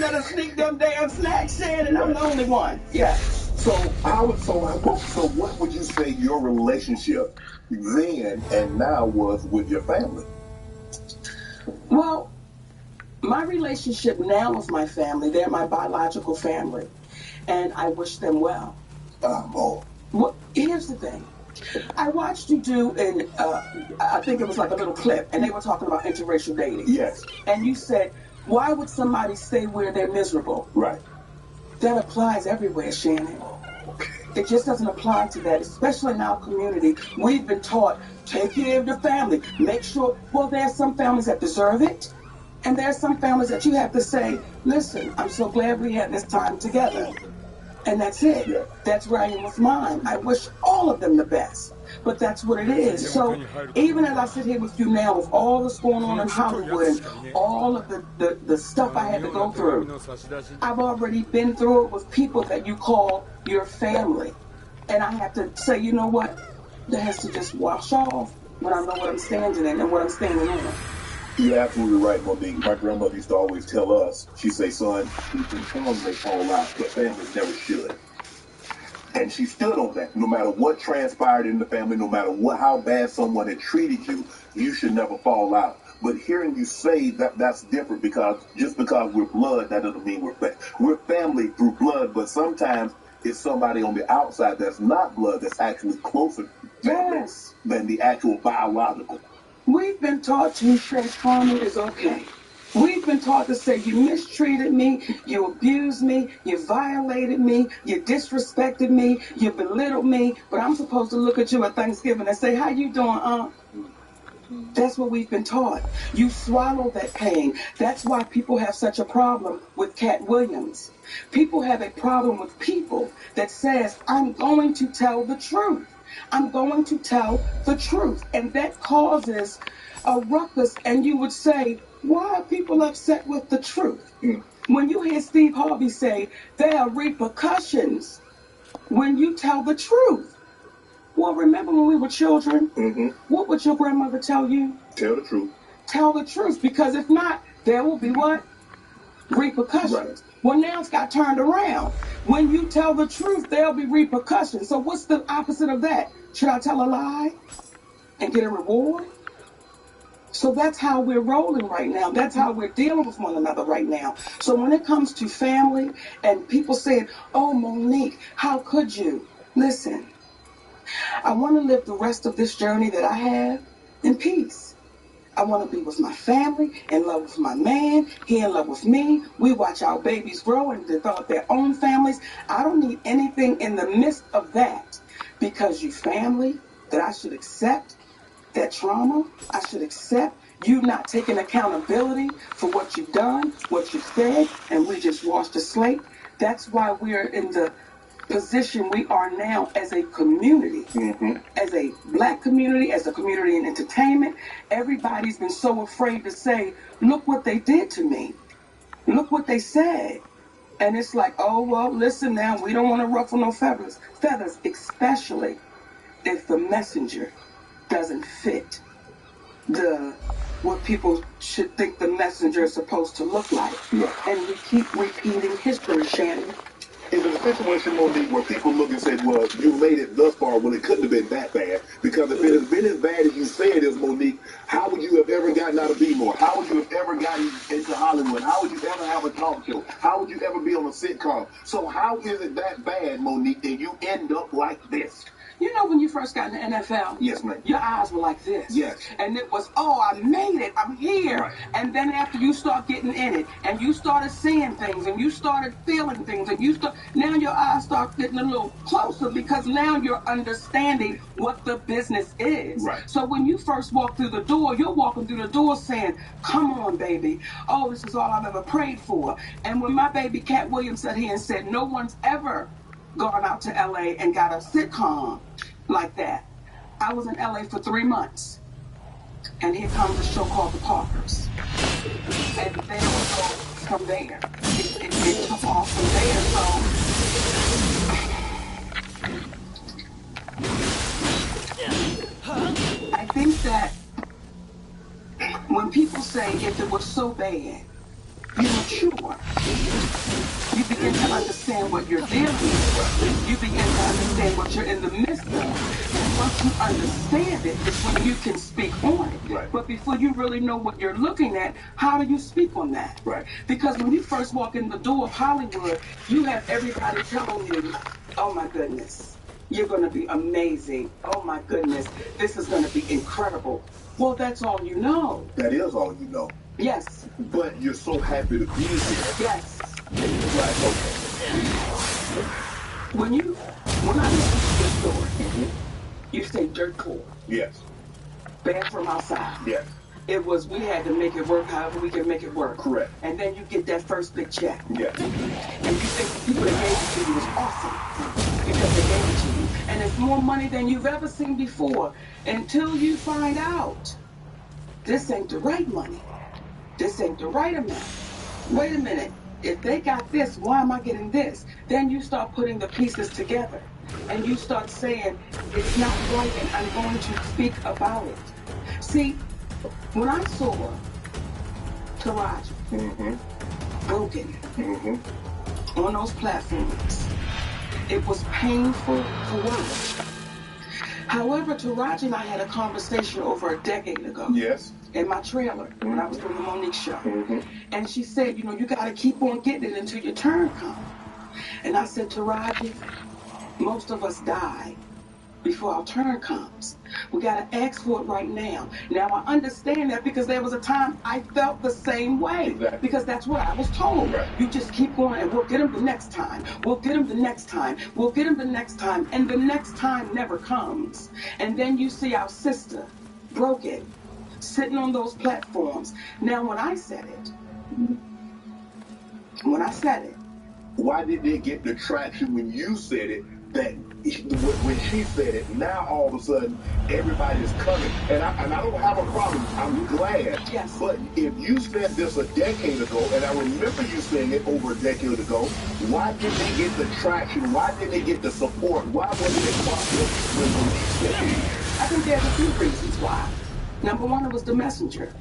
let her sneak them damn snacks in, and I'm the only one. Yeah. So what would you say your relationship then and now was with your family? Well, my relationship now with my family, they're my biological family, and I wish them well. Well, here's the thing. I watched you do, and I think it was like a little clip, and they were talking about interracial dating. Yes. And you said, why would somebody stay where they're miserable? Right. That applies everywhere, Shannon. It just doesn't apply to that, especially in our community. We've been taught, take care of the family, make sure. Well, there are some families that deserve it, and there are some families that you have to say, listen, I'm so glad we had this time together. And that's it. Yeah. That's where I am with mine. I wish all of them the best, but that's what it is. So even as I sit here with you now, with all that's going on in Hollywood and all of the stuff I had to go through, I've already been through it with people that you call your family. And I have to say, you know what? That has to just wash off when I know what I'm standing in and what I'm standing on. You're absolutely right, Monique. My grandmother used to always tell us, she'd say, son, people come, they fall out, but families never should. And she stood on that. No matter what transpired in the family, no matter how bad someone had treated you, you should never fall out. But hearing you say that's different, because just because we're blood, that doesn't mean we're family through blood, but sometimes it's somebody on the outside that's not blood that's actually closer than the actual biological. We've been taught to say trauma is okay. We've been taught to say you mistreated me, you abused me, you violated me, you disrespected me, you belittled me, but I'm supposed to look at you at Thanksgiving and say, how you doing, That's what we've been taught. You swallow that pain. That's why people have such a problem with Cat Williams. People have a problem with people that says, I'm going to tell the truth. I'm going to tell the truth. And that causes a ruckus. And you would say, why are people upset with the truth? When you hear Steve Harvey say, there are repercussions when you tell the truth. Well, remember when we were children? What would your grandmother tell you? Tell the truth. Tell the truth, because if not, there will be what? Repercussions. Right. Well, now it's got turned around. When you tell the truth, there'll be repercussions. So what's the opposite of that? Should I tell a lie and get a reward? So that's how we're rolling right now. That's how we're dealing with one another right now. So when it comes to family and people saying, oh, Monique, how could you? Listen, I want to live the rest of this journey that I have in peace. I want to be with my family, in love with my man, he in love with me. We watch our babies grow and develop their own families. I don't need anything in the midst of that, because you family, that I should accept that trauma. I should accept you not taking accountability for what you've done, what you said, and we just washed the slate. That's why we're in the position we are now as a community, as a black community, as a community in entertainment. Everybody's been so afraid to say, look what they did to me. Look what they said. And it's like, oh, well, listen now, we don't want to ruffle no feathers, especially if the messenger doesn't fit what people should think the messenger is supposed to look like. And we keep repeating history, Shannon. It was a situation, Monique, where people look and say, well, you made it thus far when it couldn't have been that bad. Because if it has been as bad as you say it is, Monique, how would you have ever gotten out of B-More? How would you have ever gotten into Hollywood? How would you ever have a talk show? How would you ever be on a sitcom? So how is it that bad, Monique, and you end up like this? You know, when you first got in the NFL, yes, ma'am, your eyes were like this. Yes. And it was, oh, I made it. I'm here. Right. And then after you start getting in it, and you started seeing things, and you started feeling things, and now your eyes start getting a little closer, because now you're understanding what the business is. Right. So when you first walk through the door, you're walking through the door saying, come on, baby. Oh, this is all I've ever prayed for. And when my baby Cat Williams sat here and said, no one's ever gone out to LA and got a sitcom like that. I was in LA for 3 months. And here comes a show called The Parkers. And then it would go from there. It took off from there. So I think that when people say if it was so bad, you know, mature. You begin to understand what you're dealing with. You begin to understand what you're in the midst of. And once you understand it, it's when you can speak on it. Right. But before you really know what you're looking at, how do you speak on that? Right. Because when you first walk in the door of Hollywood, you have everybody telling you, oh my goodness, you're going to be amazing. Oh my goodness, this is going to be incredible. Well, that's all you know. That is all you know. Yes. But you're so happy to be here. Yes. Right, okay. When I went to the store, you say dirt poor. Yes. Bathroom outside. Yes. It was, we had to make it work however we can make it work. Correct. And then you get that first big check. Yes. And you think the people that gave it to you was awesome because they gave it to you. And it's more money than you've ever seen before until you find out this ain't the right money. This ain't the right amount. Wait a minute. If they got this, why am I getting this? Then you start putting the pieces together. And you start saying, it's not right and I'm going to speak about it. See, when I saw Taraji broken on those platforms, it was painful for words. However, Taraji and I had a conversation over a decade ago. Yes. In my trailer when I was doing the Monique show. And she said, you know, you got to keep on getting it until your turn comes. And I said, Taraji, most of us die before our turn comes. We got to ask for it right now. Now, I understand that because there was a time I felt the same way. Exactly. Because that's what I was told. Right. You just keep going and we'll get them the next time. We'll get them the next time. We'll get them the next time. And the next time never comes. And then you see our sister broken, sitting on those platforms. Now, when I said it, why did they get the traction when you said it that when she said it, now all of a sudden everybody's coming? And I don't have a problem. I'm glad. Yes. But if you said this a decade ago, and I remember you saying it over a decade ago, why did they get the traction? Why did they get the support? Why wasn't it popular when Monique said it? I think there's a few reasons why. Number one, it was the messenger.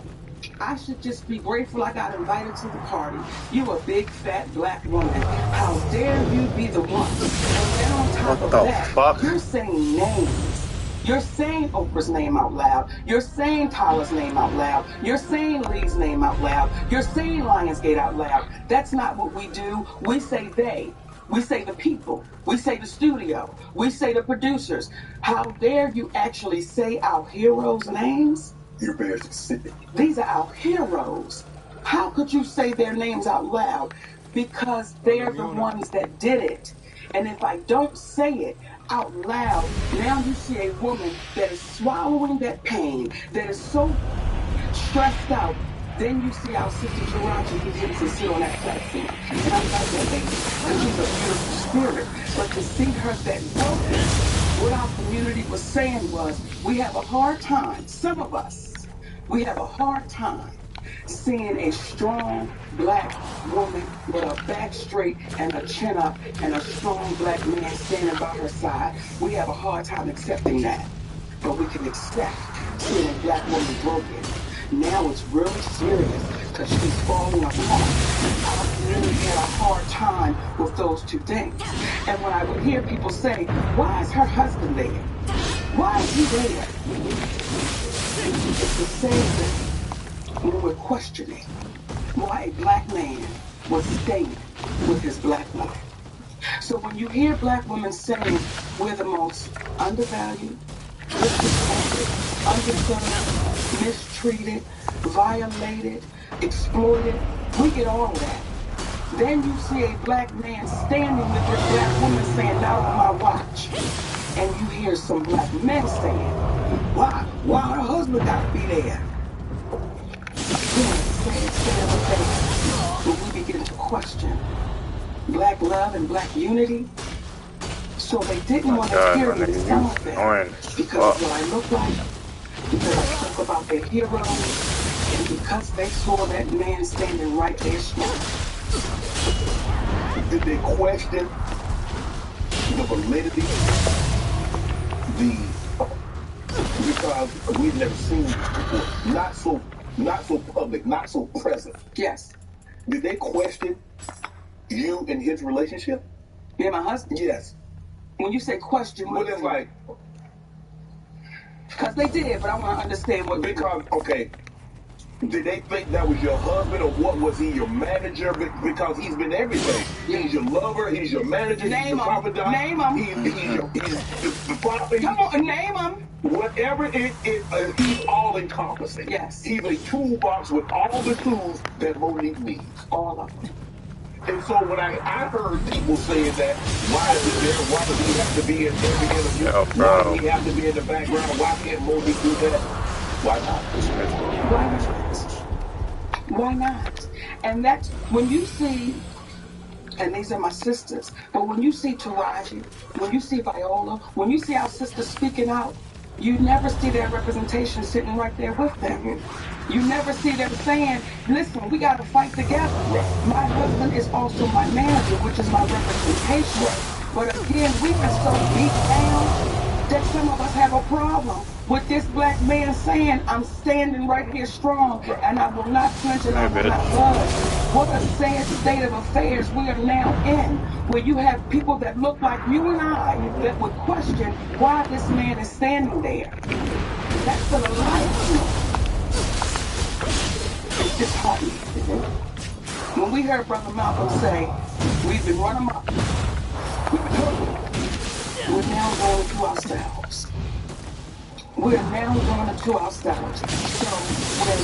I should just be grateful I got invited to the party. You a big, fat, black woman. How dare you be the one? And then on top of that, you're saying names. You're saying Oprah's name out loud. You're saying Tyler's name out loud. You're saying Lee's name out loud. You're saying Lionsgate out loud. That's not what we do. We say they. We say the people. We say the studio. We say the producers. How dare you actually say our heroes' names? You're very specific. These are our heroes. How could you say their names out loud? Because they're the ones that did it. And if I don't say it out loud, now you see a woman that is swallowing that pain, that is so stressed out. Then you see our sister Taraji begins to sit on that platform. And I love that baby. And she's a beautiful spirit. But to see her that broken, what our community was saying was, we have a hard time, some of us, we have a hard time seeing a strong black woman with her back straight and her chin up and a strong black man standing by her side. We have a hard time accepting that. But we can accept seeing a black woman broken. Now it's really serious because she's falling apart. Our community had a hard time with those two things. And when I would hear people say, why is her husband there? Why is he there? It's the same thing when we're questioning why a black man was staying with his black wife. So when you hear black women saying we're the most undervalued, disrespected, underserved, mistreated, violated, exploited, we get all of that. Then you see a black man standing with your black woman saying, not on my watch. And you hear some black men saying, why her husband got to be there? When we begin to question black love and black unity, so they didn't want to hear me some of that because of what I look like, because I spoke about their heroes, and because they saw that man standing right there strong. Did they question the validity? Because we've never seen it before. Not so public, not so present. Yes. Did they question you and his relationship? Me and my husband? Yes. When you say question, what it's like? Because they did, but I want to understand what. Because, okay, did they think that was your husband, or what? Was he your manager? Because he's been everything. He's your lover, he's your manager, he's your confidant. Name him. He's the father. Come on, name him. Whatever he's all encompassing. Yes. He's a toolbox with all the tools that Monique needs. All of them. And so when I heard people saying that, why is it there? Why does he have to be in every interview? Why does he have to be in the background? Why can't Monique do that? Why not? Why not? And that's when you see, and these are my sisters, but when you see Taraji, when you see Viola, when you see our sisters speaking out, you never see their representation sitting right there with them. You never see them saying, listen, we got to fight together. My husband is also my manager, which is my representation. But again, we've been so beat down that some of us have a problem with this black man saying, I'm standing right here strong, and I will not flinch and I will not budge. What a sad state of affairs we are now in, where you have people that look like you and I that would question why this man is standing there. That's for the life. It's disheartening. When we heard Brother Malcolm say, we've been running up, we've been hurting, we're now going to ourselves. We're now going to ourselves. So when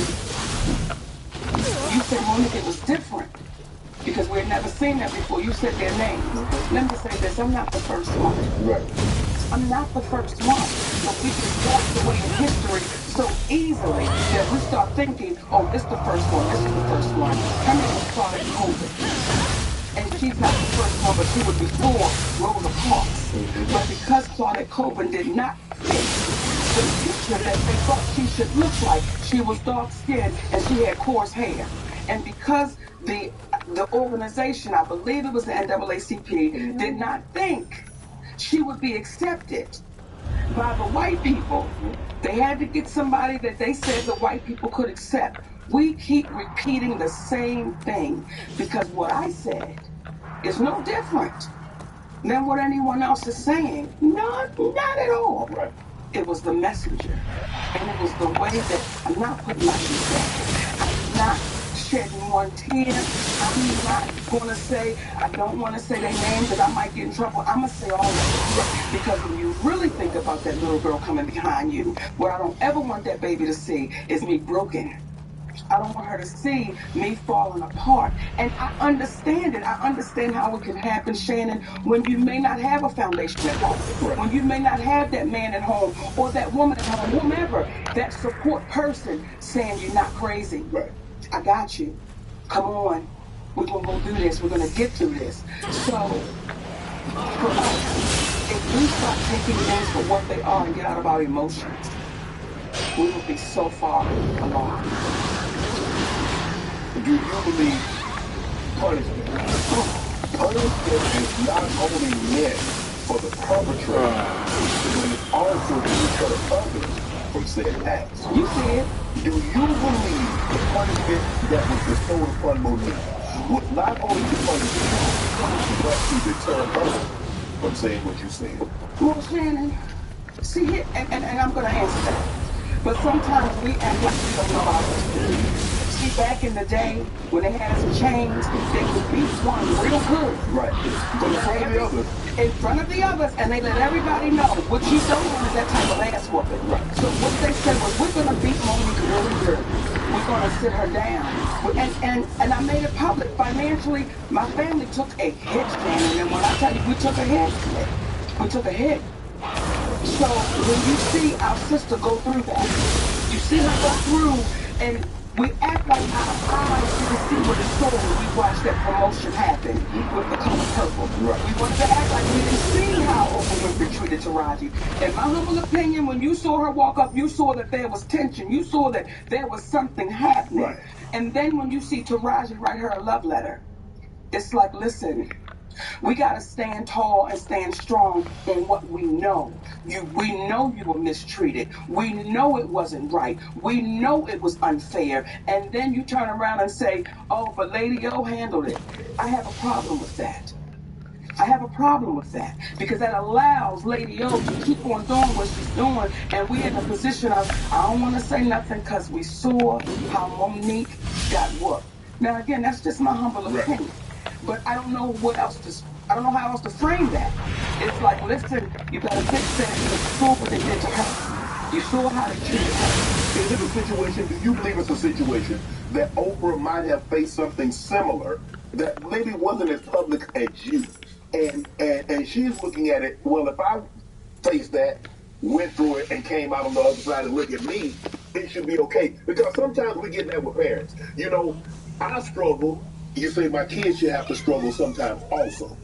you said, Monique, it was different, because we had never seen that before, you said their names. Let me say this, I'm not the first one. I'm not the first one. But we can walk away in history so easily that we start thinking, oh, this is the first one, this is the first one. How many started COVID? And she's not the first one, but she was before Rosa Parks. But because Claudette Coburn did not fit the picture that they thought she should look like, she was dark-skinned and she had coarse hair. And because the organization, I believe it was the NAACP, did not think she would be accepted by the white people, they had to get somebody that they said the white people could accept. We keep repeating the same thing because what I said is no different than what anyone else is saying. Not at all. It was the messenger. And it was the way that I'm not putting my feet down. I'm not shedding one tear. I'm not going to say, I don't want to say their names because I might get in trouble. I'm going to say all of them. Because when you really think about that little girl coming behind you, what I don't ever want that baby to see is me broken. I don't want her to see me falling apart. And I understand it. I understand how it can happen, Shannon, when you may not have a foundation at home, when you may not have that man at home or that woman at home, whomever, that support person saying you're not crazy. I got you. Come on. We're going to go do this. We're going to get through this. So, for us, if we start taking things for what they are and get out of our emotions, we will be so far along. Do you believe punishment? Punishment is not only meant for the perpetrator, but it's also to deter others from said acts. You said. Do you believe the punishment that was bestowed upon Monique was not only to punish you, but to deter others from saying what you said? Well, Shannon, see here, and I'm going to answer that. But sometimes we act like we don't know about it. See, back in the day, when they had us in chains, they would beat one real good. In front of the others, and they let everybody know what you don't want is that type of ass whooping. So what they said was, we're going to beat Monique really good. We're going to sit her down. And I made it public. Financially, my family took a hit, Shannon. And when I tell you we took a hit, we took a hit. So when you see our sister go through that, you see her go through, and we act like our eyes didn't see what it saw when we watched that promotion happen with the color purple. We wanted to act like we didn't see how Oprah Winfrey treated Taraji. In my humble opinion, when you saw her walk up, you saw that there was tension. You saw that there was something happening. And then when you see Taraji write her a love letter, it's like, listen, We got to stand tall and stand strong on what we know. We know you were mistreated. We know it wasn't right. We know it was unfair. And then you turn around and say, oh, but Lady O handled it. I have a problem with that. I have a problem with that because that allows Lady O to keep on doing what she's doing, and we're in a position of, I don't want to say nothing because we saw how Monique got whooped. Now, again, that's just my humble opinion, but I don't know I don't know how else to frame that. It's like, listen, you better fix that because you saw what they did to her. You saw how they treated her. Is it a situation, do you believe it's a situation that Oprah might have faced something similar that maybe wasn't as public as you? And she's looking at it, well, if I faced that, went through it, and came out on the other side and look at me, it should be okay. Because sometimes we get that with parents. You know, I struggle. You say my kids should have to struggle sometimes also.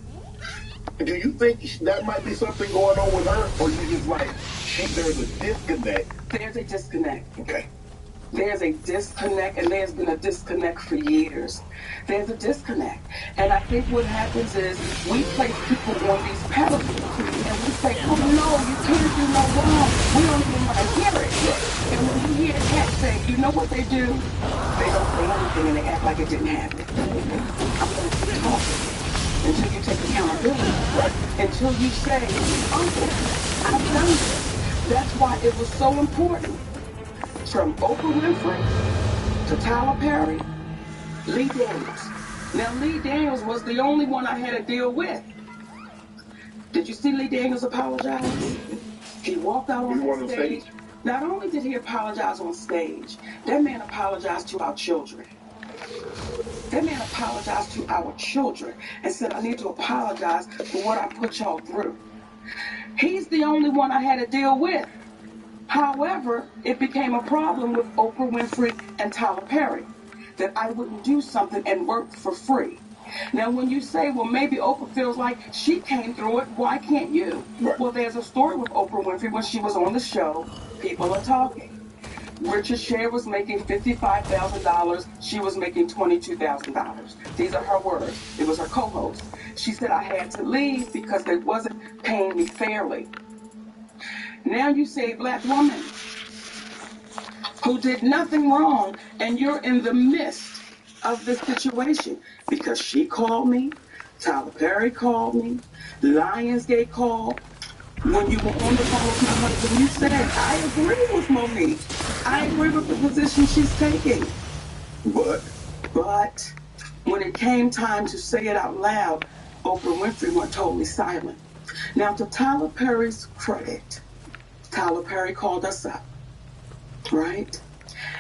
Do you think that might be something going on with her? Or you just like, there's a disconnect? There's a disconnect. Okay. There's a disconnect, and there's been a disconnect for years. There's a disconnect. And I think what happens is we place people on these pedestals, and we say, oh, no, you can't do no wrong. We don't even want to hear it. And when you hear cats say, you know what they do? They don't say anything, and they act like it didn't happen. I'm going to keep talking until you take accountability. Until you say, oh, I've done this. That's why it was so important. From Oprah Winfrey to Tyler Perry, Lee Daniels. Now, Lee Daniels was the only one I had to deal with. Did you see Lee Daniels apologize? He walked out on that stage. Not only did he apologize on stage, that man apologized to our children. That man apologized to our children and said, I need to apologize for what I put y'all through. He's the only one I had to deal with. However, it became a problem with Oprah Winfrey and Tyler Perry that I wouldn't do something and work for free. Now, when you say, well, maybe Oprah feels like she came through it, why can't you? Right. Well, there's a story with Oprah Winfrey when she was on the show, People Are Talking. Richard Sher was making $55,000. She was making $22,000. These are her words. It was her co-host. She said, I had to leave because they wasn't paying me fairly. Now you say a black woman who did nothing wrong, and you're in the midst of this situation because she called me, Tyler Perry called me, Lionsgate called. When you were on the phone with my husband, you said, I agree with Monique. I agree with the position she's taking. But when it came time to say it out loud, Oprah Winfrey went totally silent. Now, to Tyler Perry's credit, Tyler Perry called us up, right?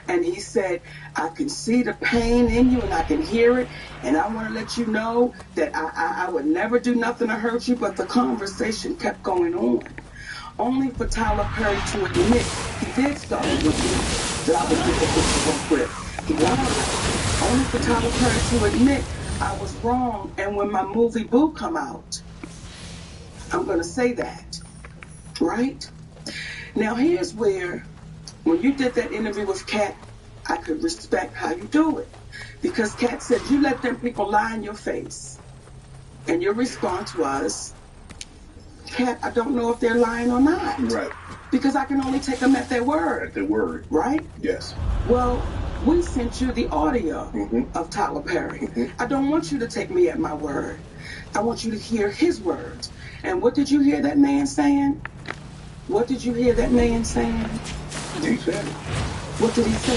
And he said, I can see the pain in you and I can hear it. And I want to let you know that I would never do nothing to hurt you. But the conversation kept going on. Only for Tyler Perry to admit he did start with me, that I was difficult to work with. He lied. Only for Tyler Perry to admit I was wrong. And when my movie Boo come out, I'm going to say that, right? Now, here's where, when you did that interview with Kat, I could respect how you do it. Because Kat said, you let them people lie in your face. And your response was, Kat, I don't know if they're lying or not. Right. Because I can only take them at their word. At their word. Right? Yes. Well, we sent you the audio of Tyler Perry. I don't want you to take me at my word. I want you to hear his words. And what did you hear that man saying? What did you hear that man saying? He said it. What did he say?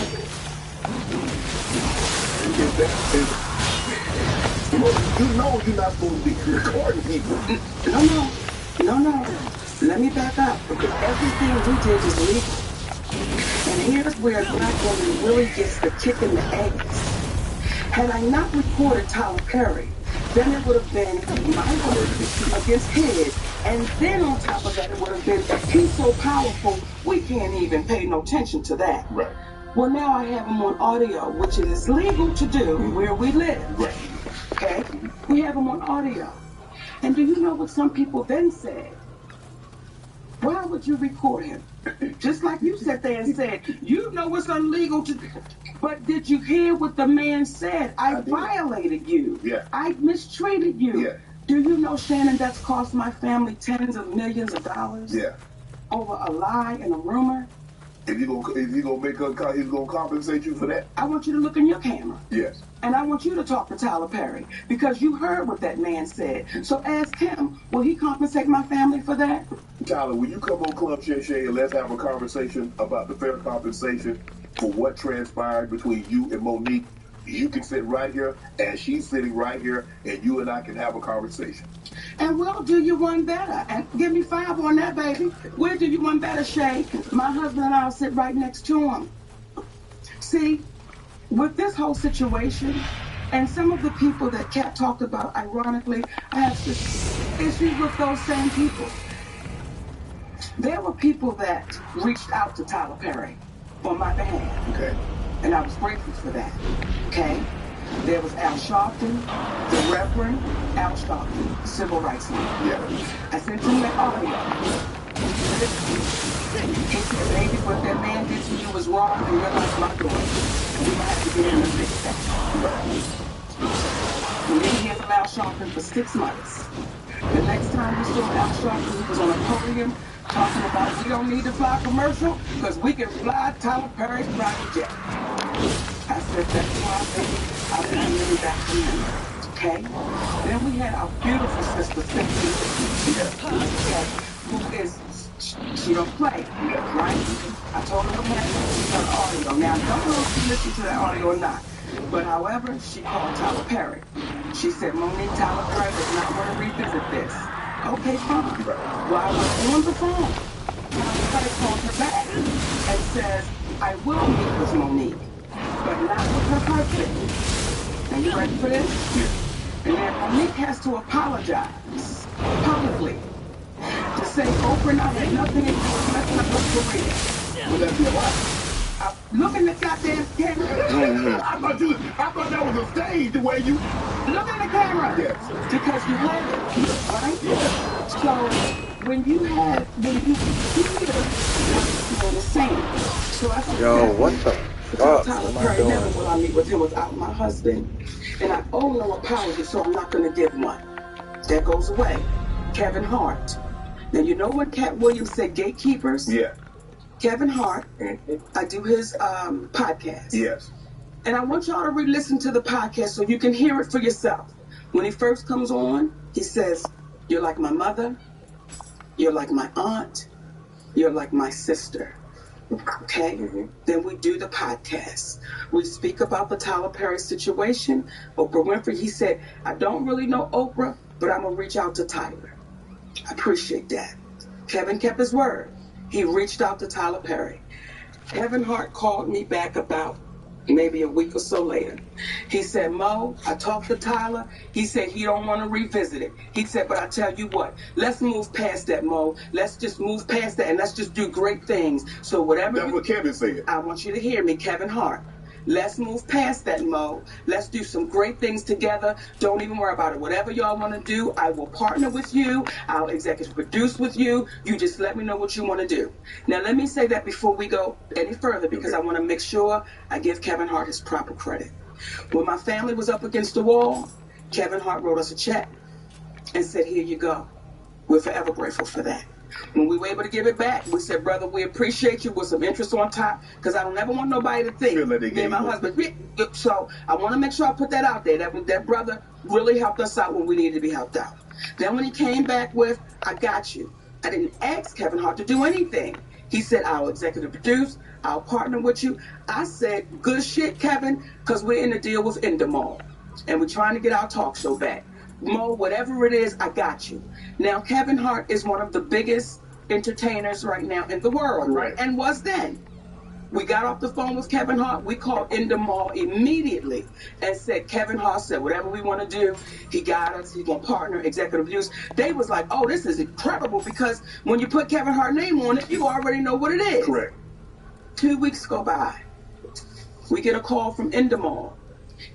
You know you're not supposed to be recording people. No. Let me back up. Because everything we did is legal. And here's where a black woman really gets the kick in the ass. Had I not recorded Tyler Perry, then it would have been my word against his. And then on top of that, it would have been, he's so powerful, we can't even pay no attention to that. Right. Well, now I have him on audio, which it is legal to do where we live. Right. Okay? We have him on audio. And do you know what some people then said? Why would you record him? Just like you sat there and said, you know it's illegal to... But did you hear what the man said? I violated you. Yeah. I mistreated you. Yeah. Do you know, Shannon, that's cost my family tens of millions of dollars? Yeah. Over a lie and a rumor? If you gonna make her, he's gonna compensate you for that. I want you to look in your camera. Yes. And I want you to talk to Tyler Perry because you heard what that man said. So ask him, will he compensate my family for that? Tyler, will you come on Club Shay Shay and let's have a conversation about the fair compensation for what transpired between you and Monique? You can sit right here, and she's sitting right here, and you and I can have a conversation. And we'll do you one better. And give me 5 on that, baby. We'll do you one better, Shay. My husband and I'll sit right next to him. See, with this whole situation, and some of the people that Kat talked about, ironically, I have issues with those same people. There were people that reached out to Tyler Perry on my behalf. Okay. And I was grateful for that. Okay? There was Al Sharpton, the Reverend Al Sharpton, civil rights leader. Yeah. I sent him that audio. He said, baby, what that man did to you was wrong, and you're like my daughter. And we're going to have to get in and fix that. We didn't hear from Al Sharpton for 6 months. The next time we saw Al Sharpton, he was on a podium talking about we don't need to fly commercial because we can fly Tyler Perry's private jet. I said, that's why, baby, I'll be really back from him. Okay? Then we had our beautiful sister, Cynthia, who is, she don't play, right? I told her what happened. She heard audio. Now, I don't know if she listened to that audio or not. But however, she called Tyler Perry. She said, Monique, Tyler Perry does not want to revisit this. Okay, fine. Well, I was on the phone. Tyler Perry called her back and says, I will meet with Monique, but not with her husband. Are you ready for this? And then Monique has to apologize publicly to say Oprah and I had nothing to do with messing up her career. Would that be a lie? Look in the goddamn camera. I thought that was a stage the way you... Look in the camera. Yes. Because you heard it, right? Yes. So when you hear what the same. So I said, yo, what the fuck Tyler am I Perry, doing? never will I meet with him without my husband. And I owe no apology, so I'm not going to give one. That goes away. Kevin Hart. Now, you know when Cat Williams said gatekeepers? Yeah. Kevin Hart, I do his podcast. Yes. And I want y'all to re-listen to the podcast so you can hear it for yourself. When he first comes on, he says, you're like my mother, you're like my aunt, you're like my sister. Okay? Then we do the podcast. We speak about the Tyler Perry situation. Oprah Winfrey, he said, I don't really know Oprah, but I'm going to reach out to Tyler. I appreciate that. Kevin kept his word. He reached out to Tyler Perry. Kevin Hart called me back about maybe a week or so later. He said, Mo, I talked to Tyler. He said he don't want to revisit it. He said, but I tell you what, let's move past that, Mo. Let's just move past that and let's just do great things. So whatever. That's what Kevin said. I want you to hear me, Kevin Hart. Let's move past that, Mo. Let's do some great things together. Don't even worry about it. Whatever y'all want to do, I will partner with you. I'll executive produce with you. You just let me know what you want to do. Now, let me say that before we go any further because I want to make sure I give Kevin Hart his proper credit. When my family was up against the wall, Kevin Hart wrote us a check and said, here you go. We're forever grateful for that. When we were able to give it back, we said, brother, we appreciate you with some interest on top because I don't ever want nobody to think me and my husband. So I want to make sure I put that out there. That brother really helped us out when we needed to be helped out. Then when he came back with, I got you. I didn't ask Kevin Hart to do anything. He said, I'll executive produce. I'll partner with you. I said, good shit, Kevin, because we're in a deal with Endemol. And we're trying to get our talk show back. Mo, whatever it is, I got you. Now, Kevin Hart is one of the biggest entertainers right now in the world, right? And was then. We got off the phone with Kevin Hart. We called Endemol immediately and said, Kevin Hart said, whatever we want to do, he got us. He's going to partner, executive produce. They was like, oh, this is incredible because when you put Kevin Hart's name on it, you already know what it is. Correct. 2 weeks go by. We get a call from Endemol.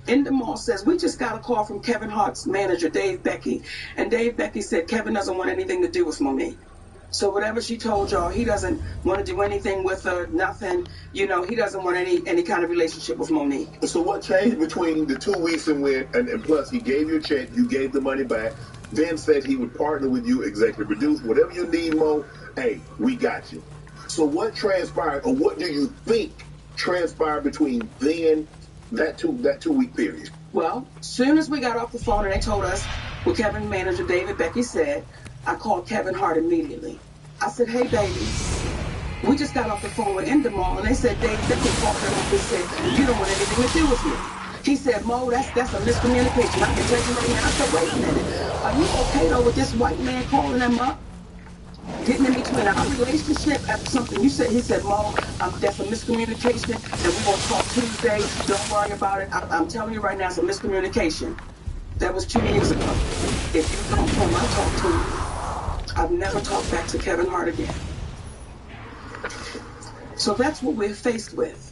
Endemol says, we just got a call from Kevin Hart's manager, Dave Becky. And Dave Becky said, Kevin doesn't want anything to do with Monique. So whatever she told y'all, he doesn't want to do anything with her, nothing. You know, he doesn't want any kind of relationship with Monique. So what changed between the 2 weeks and plus he gave you a check, you gave the money back, then said he would partner with you, executive produce, whatever you need, Mo. Hey, we got you. So what transpired, or what do you think transpired between then that 2 week period? Well, as soon as we got off the phone and they told us what Kevin's manager David Becky said, I called Kevin Hart immediately. I said, hey, baby, we just got off the phone with Endemol, and they said David Becky called her up and said, you don't want anything to do with me. He said, Mo, that's a miscommunication. I can tell you right now. I said, wait a minute. Are you okay, though, with this white man calling them up? Getting in between our relationship after something you said. He said, Mo, that's a miscommunication, and we're going to talk Tuesday. Don't worry about it. I'm telling you right now, it's a miscommunication. That was 2 years ago. If you don't tell him I talked to him, I've never talked back to Kevin Hart again. So that's what we're faced with.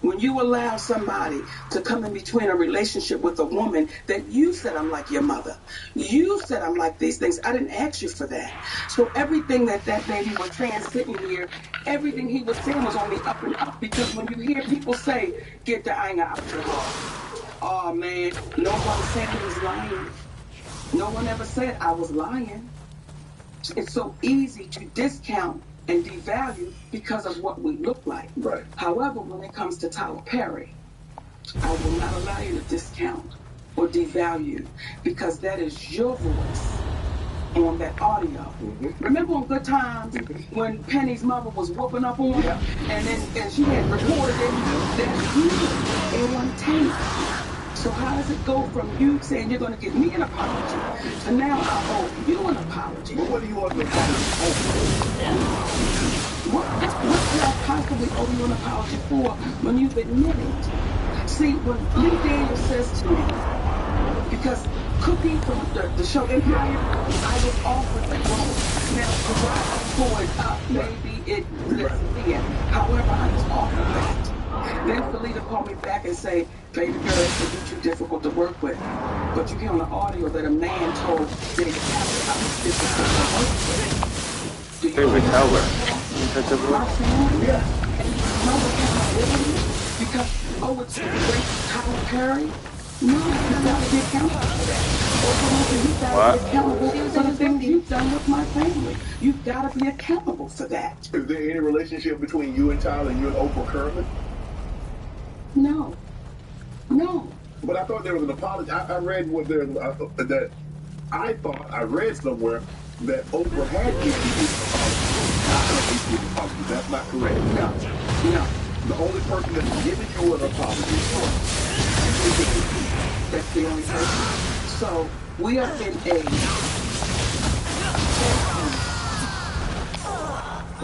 When you allow somebody to come in between a relationship with a woman that you said, I'm like your mother. You said I'm like these things. I didn't ask you for that. So everything that baby was saying sitting here, everything he was saying was on the up and up, because when you hear people say, get the anger out your heart. Oh, man, no one said he was lying. No one ever said I was lying. It's so easy to discount and devalue because of what we look like. Right. However, when it comes to Tyler Perry, I will not allow you to discount or devalue, because that is your voice on that audio. Mm-hmm. Remember on Good Times when Penny's mother was whooping up on her, and she had recorded it? That's you on tape. So how does it go from you saying you're going to give me an apology to now I owe you an apology? But what do you want an apology for? What can I possibly owe you an apology for when you've admitted? See, when Lee Daniels says to me, because Cookie from the show Empire, I was offered the role. Now, to rise forward up, maybe it lives again. However, I was offered that. Then Felita called me back and say, baby girl, it's too difficult to work with. But you hear on the audio that a man told David Cameron how it's difficult to work with. Do you David Howard. my family? Yeah. And you know what accountability? Because, oh, it's great Tyler Perry? No, you got to be accountable for that. Or you got to be accountable for the things you've done with my family. You've got to be accountable for that. Is there any relationship between you and Tyler and you and Oprah currently? No. No. But I thought there was an apology. I read what there that I thought I read somewhere that Oprah had issued an apology. That's not correct. No. No. The only person that's given you an apology is her. That's the only person. So we are in a.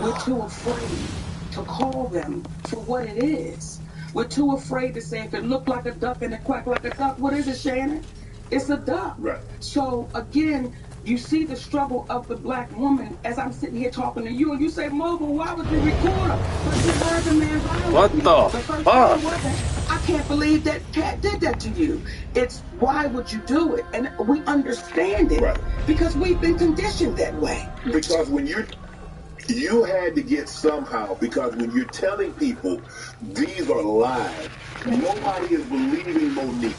We're too afraid to call them for what it is. We're too afraid to say if it looked like a duck and it quacked like a duck. What is it, Shannon? It's a duck. Right. So again, you see the struggle of the black woman as I'm sitting here talking to you, and you say, Mo, but why would you record her? But you heard the man violate What me. the fuck? I can't believe that Cat did that to you. It's why would you do it? And we understand it. Right. Because we've been conditioned that way. Because when you had to get somehow, because when you're telling people these are lies, nobody is believing Monique.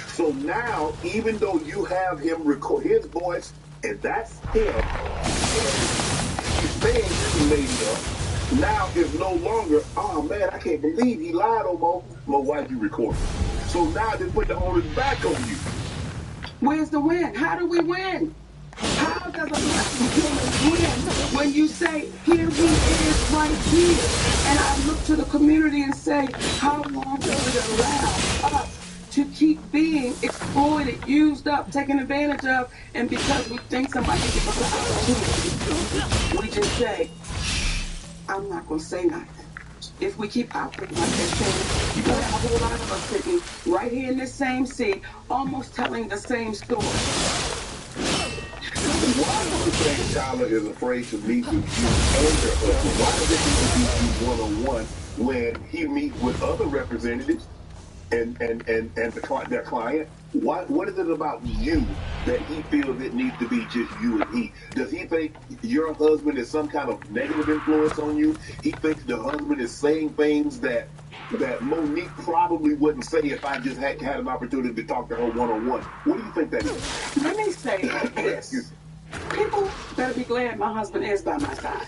So now, even though you have him record his voice, and that's him, he's saying he made it up, now it's no longer, oh man, I can't believe he lied on Mo. Mo, why'd you record it? So now they put the onus back on you. Where's the win? How do we win? How does a black woman win when you say, here he is right here? And I look to the community and say, how long will it allow us to keep being exploited, used up, taken advantage of, and because we think somebody can give us an opportunity, we just say, I'm not going to say nothing. If we keep operating like that, you're going to have a whole lot of us sitting right here in this same seat, almost telling the same story. Why do you think Tyler is afraid to meet with you and your husband? Why does he meet you one-on-one when he meets with other representatives and their client? What is it about you that he feels it needs to be just you and he? Does he think your husband is some kind of negative influence on you? He thinks the husband is saying things that that Monique probably wouldn't say if I just had an opportunity to talk to her one-on-one. What do you think that is? Let me say this. People better be glad my husband is by my side.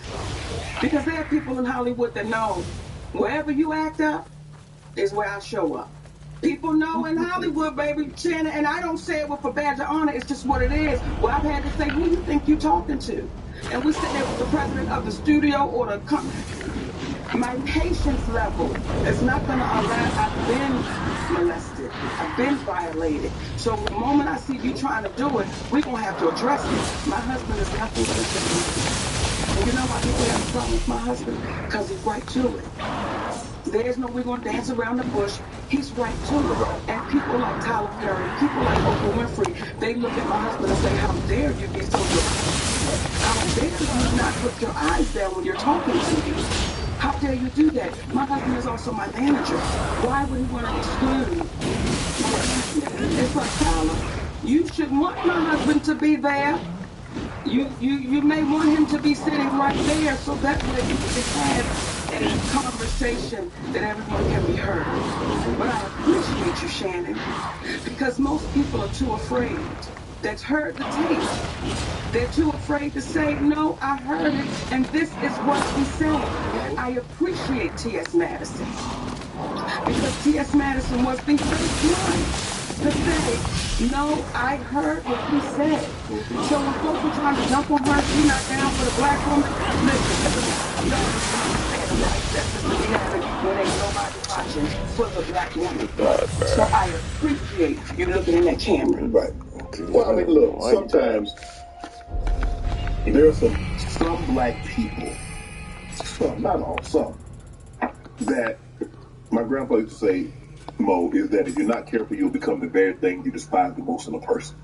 Because there are people in Hollywood that know wherever you act up is where I show up. People know in Hollywood, baby, Shannon, and I don't say it with a badge of honor, it's just what it is. Well, I've had to say, who you think you talking to? And we sit there with the president of the studio or the company. My patience level is not going to allow. I've been molested. I've been violated. So the moment I see you trying to do it, we're going to have to address it. My husband is nothing but a gentleman. And you know why people have a problem with my husband? Because he's right to it. There's no we're going to dance around the bush. He's right to it. And people like Tyler Perry, people like Oprah Winfrey, they look at my husband and say, how dare you be so good? How dare you not put your eyes down when you're talking to me? How dare you do that? My husband is also my manager. Why would he want to exclude me? It's like, Tyler, you should want my husband to be there. You may want him to be sitting right there so that way you can have a conversation that everyone can be heard. But I appreciate you, Shannon, because most people are too afraid. That's heard the tape. They're too afraid to say, no, I heard it, and this is what he said. I appreciate T.S. Madison, because T.S. Madison was the first one to say, no, I heard what he said. So when folks are trying to jump on her, she's not down for the black woman, listen, you don't understand the right that's just be happening when ain't nobody watching for the black woman. So I appreciate you looking in that camera. Right. Well, I mean, look, sometimes there are some black people, some, not all, some, that my grandpa used to say, Mo, is that if you're not careful, you'll become the very thing you despise the most in a person.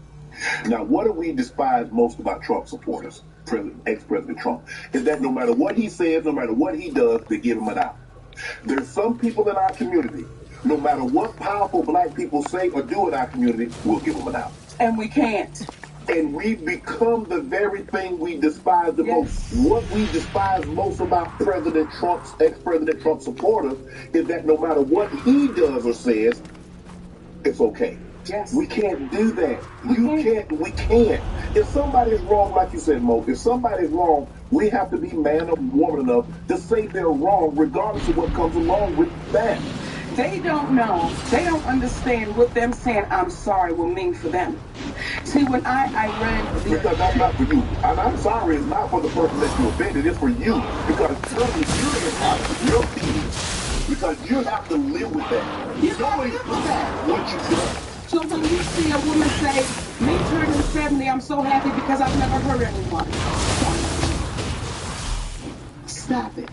Now, what do we despise most about Trump supporters, ex-President Trump, is that no matter what he says, no matter what he does, they give him an out. There's some people in our community, no matter what powerful black people say or do in our community, we'll give them an out. And we can't. And we become the very thing we despise the most. What we despise most about President Trump's, ex-President Trump supporters is that no matter what he does or says, it's okay. Yes. We can't do that. We can't. If somebody's wrong, like you said, Mo, if somebody's wrong, we have to be man or woman enough to say they're wrong, regardless of what comes along with that. They don't know. They don't understand what them saying I'm sorry will mean for them. See, when I read the... Because that's not for you. And I'm sorry, it's not for the person that you offended. It's for you. Because you're in your peace. Because you have to live with that. You have to live with that. What you do. So when you see a woman say, me turning 70, I'm so happy because I've never hurt anyone. Stop it.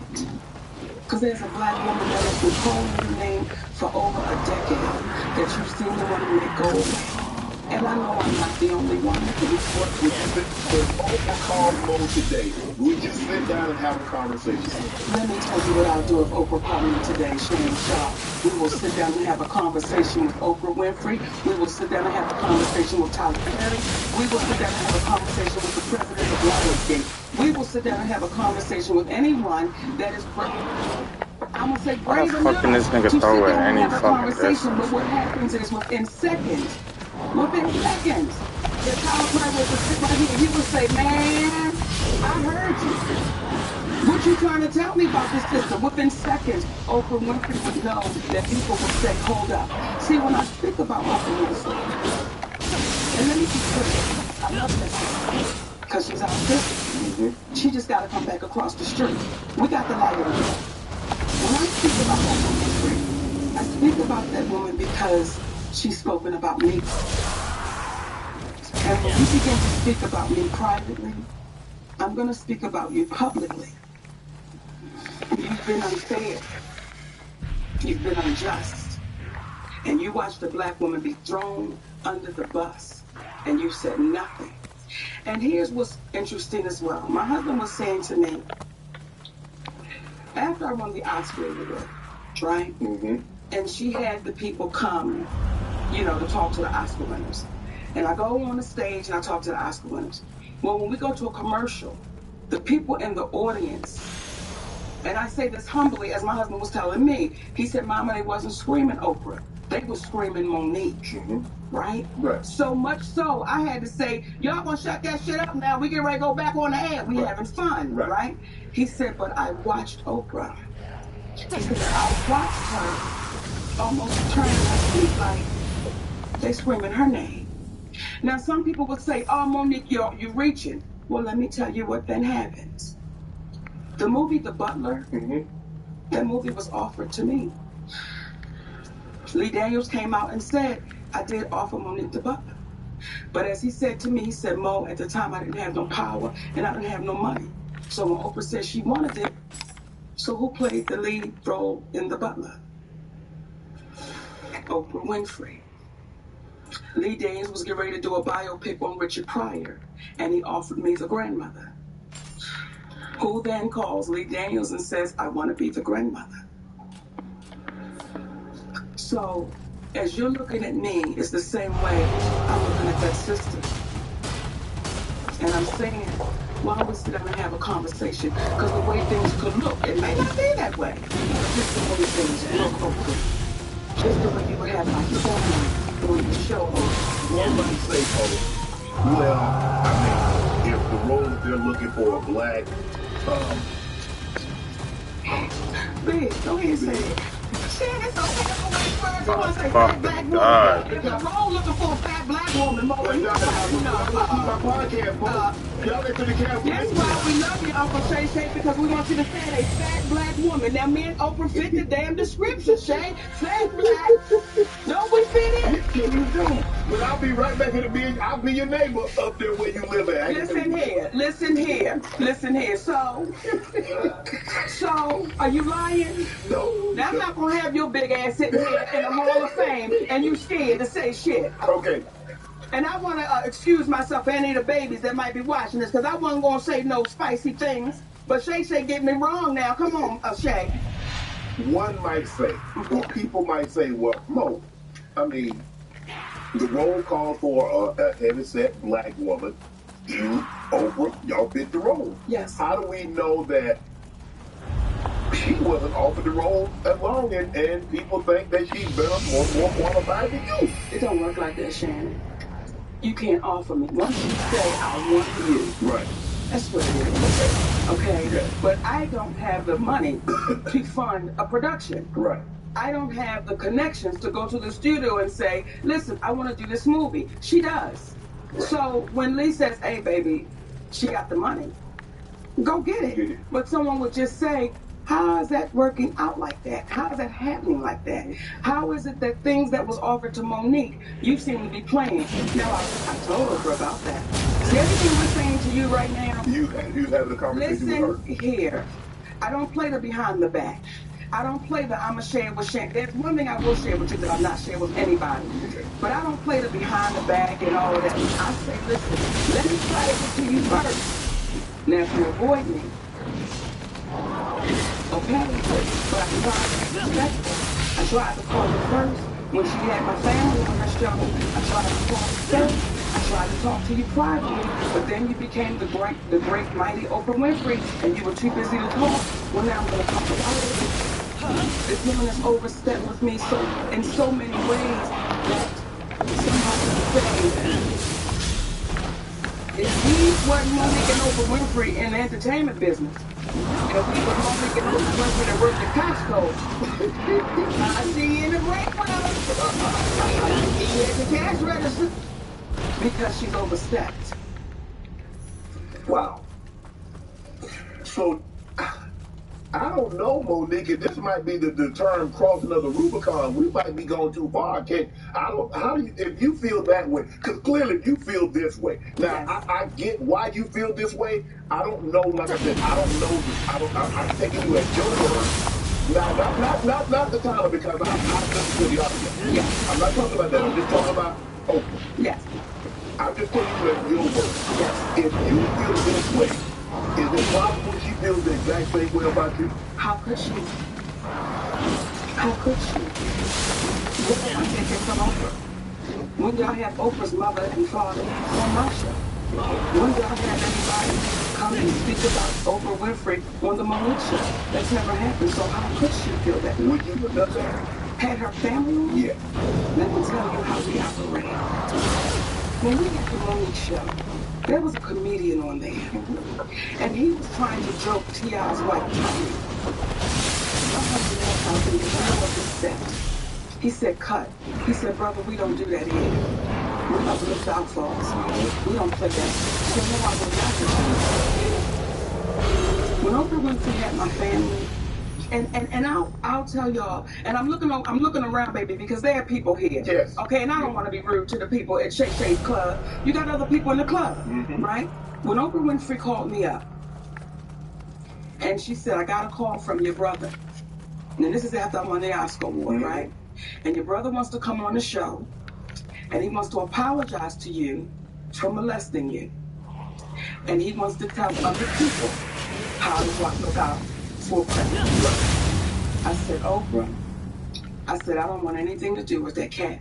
Because there's a black woman that has been calling your name for over a decade that you've seen the one who let go away. And I know I'm not the only one. Oprah called Mo today. Would you sit down and have a conversation? Let me tell you what I'll do if Oprah called me today, Shannon Shaw. We will sit down and have a conversation with Oprah Winfrey. We will sit down and have a conversation with Tyler Perry. We will sit down and have a conversation with the president of Lionsgate. We will sit down and have a conversation with anyone that is brave. I'm gonna say brave enough to sit down and have a conversation. But what happens is within seconds, if Tyler Perry was to sit right here, he would say, man, I heard you. What you trying to tell me about this system? Within seconds, Oprah Winfrey would know that people would say, hold up. See, when I speak about Oprah Winfrey, and let me be clear, I love that sister because she's out there. She just got to come back across the street. We got the light on. When I speak about Oprah Winfrey, I speak about that woman because she's spoken about me. And when you begin to speak about me privately, I'm going to speak about you publicly. You've been unfair. You've been unjust. And you watched a black woman be thrown under the bus, and you said nothing. And here's what's interesting as well. My husband was saying to me, after I won the Oscar award, right? And she had the people come, to talk to the Oscar winners. And I go on the stage and I talk to the Oscar winners. Well, when we go to a commercial, the people in the audience And I say this humbly, as my husband was telling me. He said, Mama, they wasn't screaming Oprah. They was screaming Monique. Mm-hmm. Right? Right. So much so, I had to say, y'all gonna shut that shit up now. We get ready to go back on the air. We having fun, right? He said, but I watched Oprah. He said, I watched her almost turn her feet like they screaming her name. Now, some people would say, oh, Monique, you're reaching. Well, let me tell you what then happens. The movie The Butler, that movie was offered to me. Lee Daniels came out and said, I did offer Monique the Butler. But as he said to me, he said, Mo, at the time I didn't have no power and I didn't have no money. So when Oprah said she wanted it, so who played the lead role in The Butler? Oprah Winfrey. Lee Daniels was getting ready to do a biopic on Richard Pryor, and he offered me the grandmother. Who then calls Lee Daniels and says, I want to be the grandmother? So, as you're looking at me, it's the same way I'm looking at that sister. And I'm saying, why don't we sit down and have a conversation? Because the way things could look, it may not be that way. But just the way things look, Oprah. Just the way you would have like someone on the show, Oprah. One might say, well, I mean, if the role that they're looking for a black, Big, go ahead and say it. Shit, it's okay for words. You want to say Fuck fat black woman. God. If the role looking for a fat black woman, Mo, you know, my podcast, folks. Y'all into the camera. that's why we love you, Uncle Shay Shay, because we want you to say a fat black woman. Now, me and Oprah fit the damn description, Shay. Fat black. Don't we fit in? Can you do? But I'll be right back in the beginning. I'll be your neighbor up there where you live at. Listen here. So, are you lying? No. Now, I'm not going to have your big ass sitting here in the Hall of Fame and you scared to say shit. Okay. And I want to excuse myself for any of the babies that might be watching this, because I wasn't going to say no spicy things. But Shay Shay get me wrong now. Come on, Shay. One might say, or people might say, well, Mo, I mean, the role called for a heavy-set black woman. You, Oprah, y'all fit the role. Yes. How do we know that she wasn't offered the role as long, and people think that she's better, more qualified than you? It don't work like that, Shannon. You can't offer me. Once you say, I want you. Right. That's what it is. Okay? But I don't have the money to fund a production. Right. I don't have the connections to go to the studio and say, listen, I want to do this movie. She does. So when Lee says, hey, baby, she got the money, go get it. But someone would just say, how is that working out like that? How is that happening like that? How is it that things that was offered to Monique, you seem to be playing? Now, I told her about that. See, everything we're saying to you right now, You have the conversation with her. listen here. I don't play the behind the back. I don't play the I'ma share with Shannon. There's one thing I will share with you that I'm not sharing with anybody. But I don't play the behind the back and all of that. I say, listen, let me try it to you first. Now, if you avoid me, okay? But I tried to be respectful. I tried to call her first. When she had my family on her show, I tried to call her first. I tried to talk to you privately, but then you became the great, mighty Oprah Winfrey, and you were too busy to talk. Well, now I'm going to talk about it. This woman has overstepped with me in so many ways that somebody say, if we wasn't Monique and Oprah Winfrey in the entertainment business, if we were Monique and Oprah Winfrey that worked at Costco, I see you in the break room. I see you at the cash register. Because she's overstepped. Wow. So, I don't know, Monique, and this might be the term crossing of the Rubicon. We might be going too far. If you feel that way, because clearly you feel this way. Now, yes. I get why you feel this way. I don't know, like I said, I don't know. I'm taking you at your word. Now, not the title, because I listen to the audience. Yes. I'm not talking about that. I'm just talking about Oprah. Yes. I'm just putting you at your word. Yes. If you feel this way, is it possible she feels the exact same way about you? How could she? How could she? What am I taking from Oprah? When y'all have Oprah's mother and father on my show? When y'all have anybody come and speak about Oprah Winfrey on the Malik show. That's never happened, so how could she feel that? Would you have done that? Had her family on? Yeah. Let me tell you how we operate. When we got the Malik show, there was a comedian on there, and he was trying to joke T.I.'s wife, Tommy. He said, cut. He said, brother, we don't do that here. We uplift our faults. We don't play that. So no, I would not. When Oprah Winfrey had my family, and I'll tell y'all, and I'm looking around, baby, because there are people here. Yes. Okay, and I don't want to be rude to the people at Shay Shay's club. You got other people in the club, right? When Oprah Winfrey called me up, and she said, I got a call from your brother. And this is after I won the Oscar award, right? And your brother wants to come on the show, and he wants to apologize to you for molesting you. And he wants to tell other people how to look out for pregnant. I said, Oprah, I said, I don't want anything to do with that cat.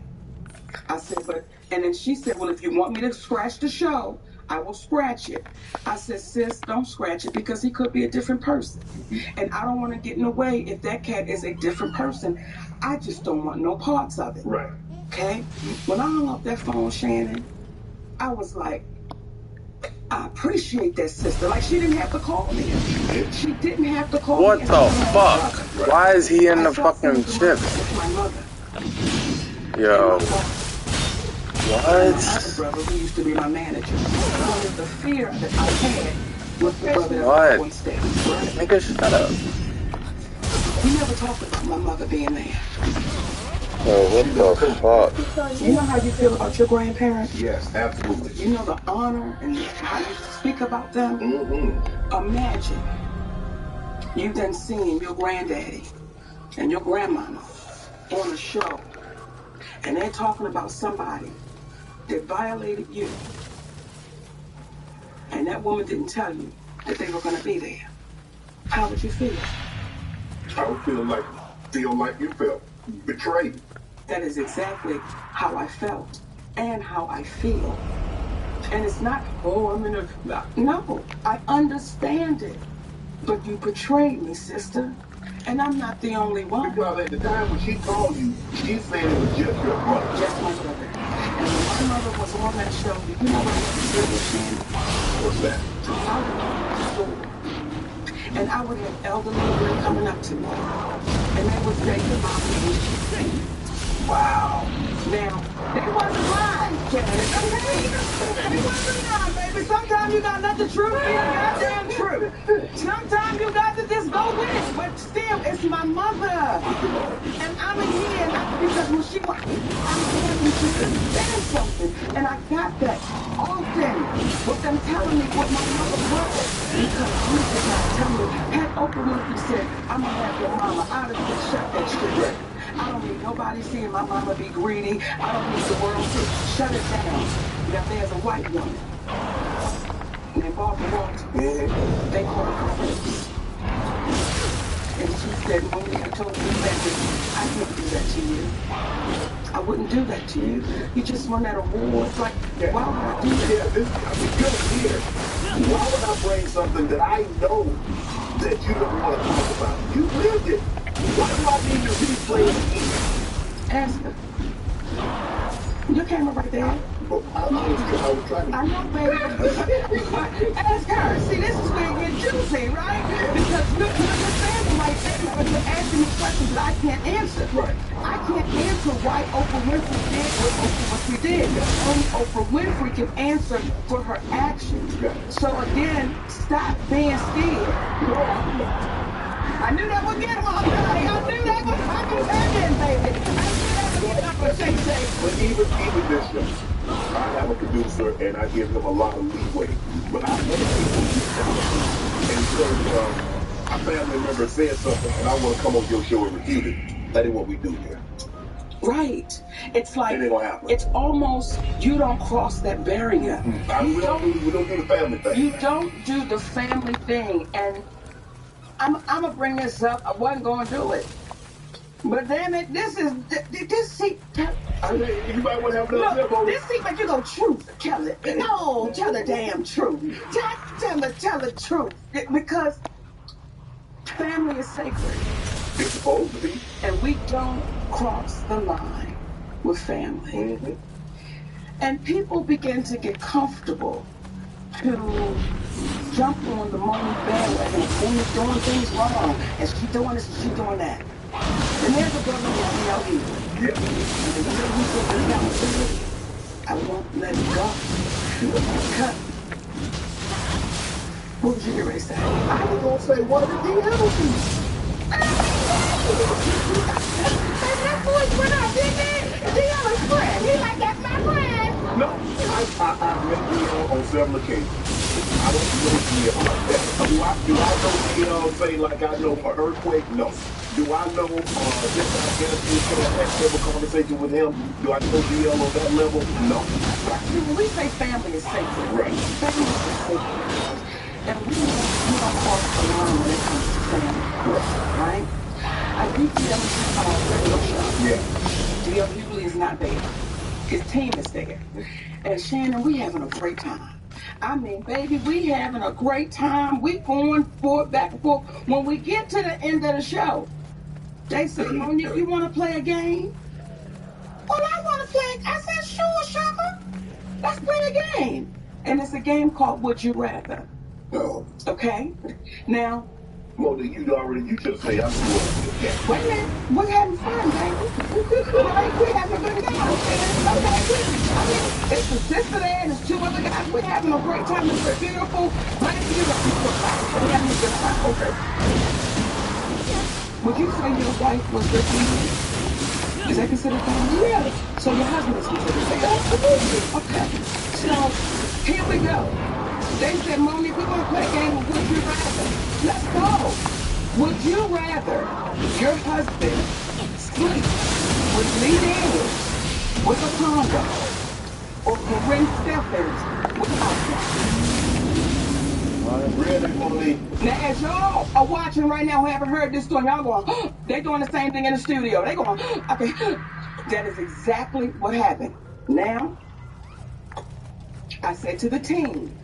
I said, and then she said, well, if you want me to scratch the show, I will scratch it. I said, sis, don't scratch it because he could be a different person. And I don't want to get in the way if that cat is a different person. I just don't want no parts of it. Right. Okay? When I hung up that phone, Shannon, I was like, I appreciate that sister. Like, she didn't have to call me. She didn't have to call me. What the fuck? Why is he in the fucking ship? My mother. Yo. My What? brother, who used to be my manager. One of the fear that I had was the brother that What? was on stage. Right? Nigga, shut up. We never talked about my mother being there. Oh, what the fuck? You know how you feel about your grandparents? Yes, absolutely. You know the honor and how you speak about them? Imagine you then seeing your granddaddy and your grandmama on a show, and they're talking about somebody that violated you, and that woman didn't tell you that they were going to be there. How would you feel? I would feel like you felt betrayed. That is exactly how I felt and how I feel. And it's not, oh, I'm in a... No, I understand it. But you betrayed me, sister. And I'm not the only one. Because at the time when she called you, she said it was just your brother. Just my brother. And when my mother was on that show, you know what I did with Shannon? What's that? I would go to the store, and I would have elderly women coming up to me, and they would say, about me. Wow. Now, they wasn't lying, Shannon. They wasn't lying, baby. Sometimes you gotta let the truth be the goddamn truth. Sometimes you got to just go with it. But still, it's my mother. And I'm in here because when she was, I'm here when she could stand something. And I got that often with them telling me what my mother was. Because you did not tell me. Had Oprah Winfrey said, I'm gonna have your mama, I'd have been shut that shit. I don't need nobody seeing my mama be greedy. I don't need the world to shut it down. Now there's a white woman named Barbara Walters. They call her first. And she said, Monique, I told you that I can't do that to you. I wouldn't do that to you. You just won that award. It's like, why would I do that? You're here. Why would I bring something that I know that you don't want to talk about? You lived it. Why do I need to replay it again? Ask her. Your camera right there. I was trying to... I know, baby. Ask her. See, this is where it gets juicy, right? Because you're understanding right there, but you're asking me questions that I can't answer. Right. I can't answer why Oprah Winfrey did what she did. Only Oprah Winfrey can answer for her actions. So again, stop being scared. I knew that would get him all day. I knew that would fucking happen, baby. I knew that would get up for Shay. But even this show, I have a producer and I give him a lot of leeway. But I want to and so a family member said something and I want to come on your show and refute it. That ain't what we do here. Right. It's like, It ain't gonna happen. it's almost, you don't cross that barrier. We don't do the family thing. You don't do the family thing. And I'm going to bring this up. I wasn't going to do it. But damn it, see, You might want to have another sip on this seems like you go truth. Tell it. No, tell the damn truth. Tell the truth. Because family is sacred. It's supposed to be. And we don't cross the line with family. Mm-hmm. And people begin to get comfortable to jump on the money bandwagon of who's doing things wrong, and she doing this and she doing that. And there's a brother named D.L.E. Yeah. I won't let it go. Cut. What would you get ready to say? I was gonna say, what did D.L. do? That boy went out, didn't he? D.L. is friend. He like, that's my friend. No, I've met D.L. on several occasions. I don't know D.L. like that. Do I know D.L. say like I know an earthquake? No. Do I know just I've been had several conversations with him? Do I know D.L. on that level? No. When we say family is sacred, Right. Family is sacred. And we don't cross the line when it comes to family. Right? I think D.L. is on a radio show. Yeah. D.L. Hughley is not there. His team is there. And Shannon, we having a great time. I mean, baby, we having a great time. We going forth, back and forth. When we get to the end of the show, they say, Monique, you want to play a game? Well, I want to play. I said, sure, sugar. Let's play a game. And it's a game called Would You Rather. No. Okay? Now, Monique, you just say I'm doing it. wait a minute. We're having fun, baby. Right? We're having a good time. Okay? I mean, it's the sister there and there's two other guys. We're having a great time. It's beautiful. Right? We're having a good time. Okay. Would you say your wife was your family? Is that considered family? Yeah. So your husband is considered family? Absolutely. Okay. So, here we go. They said, Monique, we're going to play a game of Would You Rather. Let's go. Would you rather your husband sleep with Lee Daniels with a condom or Corinne Stephens without one? Really, Monique? Now, as y'all are watching right now who haven't heard this story, y'all going, oh, they're doing the same thing in the studio. They're going, okay, that is exactly what happened. Now, I said to the team,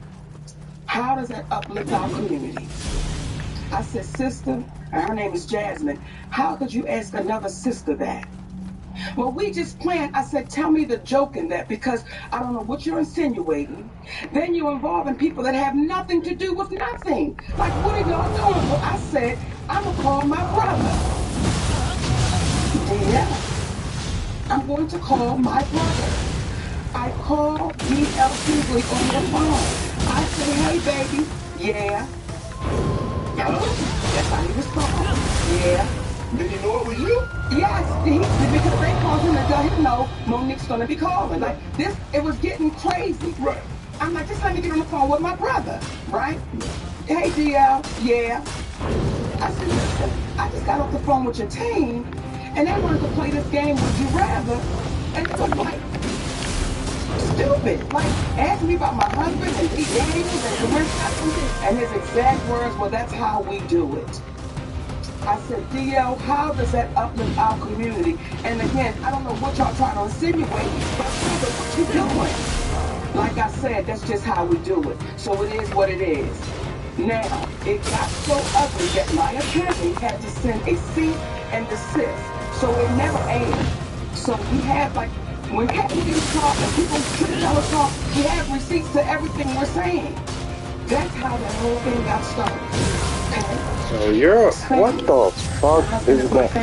how does that uplift our community? I said, sister, and her name is Jasmine, how could you ask another sister that? Well, we just planned. I said, tell me the joke in that, because I don't know what you're insinuating. Then you're involving people that have nothing to do with nothing. Like, what are y'all doing? Well, I said, I'm going to call my brother. Yeah, I'm going to call my brother. I called D.L. Hughley on the phone. I said, hey, baby. Yeah. That's how he was called. Yeah. Did he know it was you? Yes, because they called him to let him know Monique's gonna be calling. Like this, it was getting crazy. Right. I'm like, just let me get on the phone with my brother, right? Hey, DL, yeah. I said, listen, I just got off the phone with your team, and they wanted to play this game, Would You Rather, and it was like stupid. Like, ask me about my husband and Lee Daniels and Corinne Stephens, and his exact words, well, that's how we do it. I said, DL, how does that uplift our community? And again, I don't know what y'all trying to insinuate, but what you doing? Like I said, that's just how we do it. So it is what it is. Now, it got so ugly that my attorney had to send a cease and desist. So it never aired. So we have like, when Kathleen talk and people tell us talk, we have receipts to everything we're saying. That's how that whole thing got started. Okay? So you're, what the fuck is that?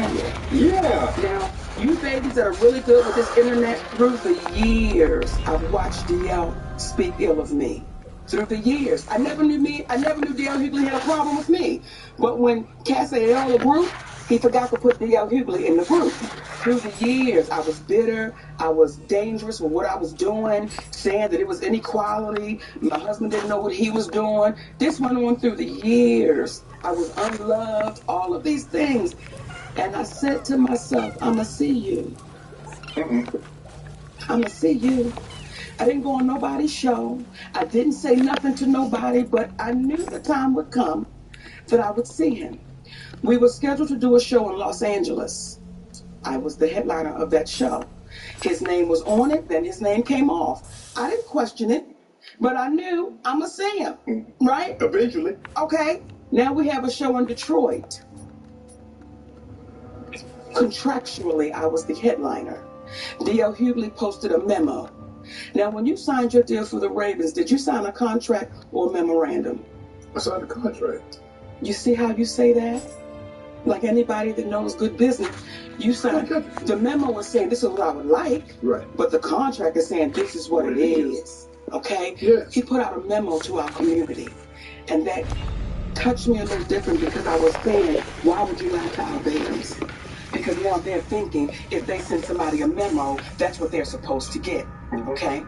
Yeah. Now, you babies that are really good with this internet, through the years, I've watched DL speak ill of me. Through the years. I never knew DL Hughley had a problem with me. But when Cass said all the group, he forgot to put DL Hughley in the group. Through the years, I was bitter. I was dangerous with what I was doing, saying that it was inequality. My husband didn't know what he was doing. This went on through the years. I was unloved, all of these things. And I said to myself, I'm going to see you. I'm going to see you. I didn't go on nobody's show. I didn't say nothing to nobody, but I knew the time would come that I would see him. We were scheduled to do a show in Los Angeles. I was the headliner of that show. His name was on it, then his name came off. I didn't question it, but I knew I'm going to see him, right? Eventually. Okay, now we have a show in Detroit. Contractually, I was the headliner. D.L. Hughley posted a memo. Now, when you signed your deal for the Ravens, did you sign a contract or a memorandum? I signed a contract. You see how you say that? Like anybody that knows good business, you signed. The memo was saying this is what I would like, right? But the contract is saying this is what it is. Okay? Yes. He put out a memo to our community, and that touched me a little different because I was saying, why would you lie to our babies? Because now they're thinking if they send somebody a memo, that's what they're supposed to get. Okay?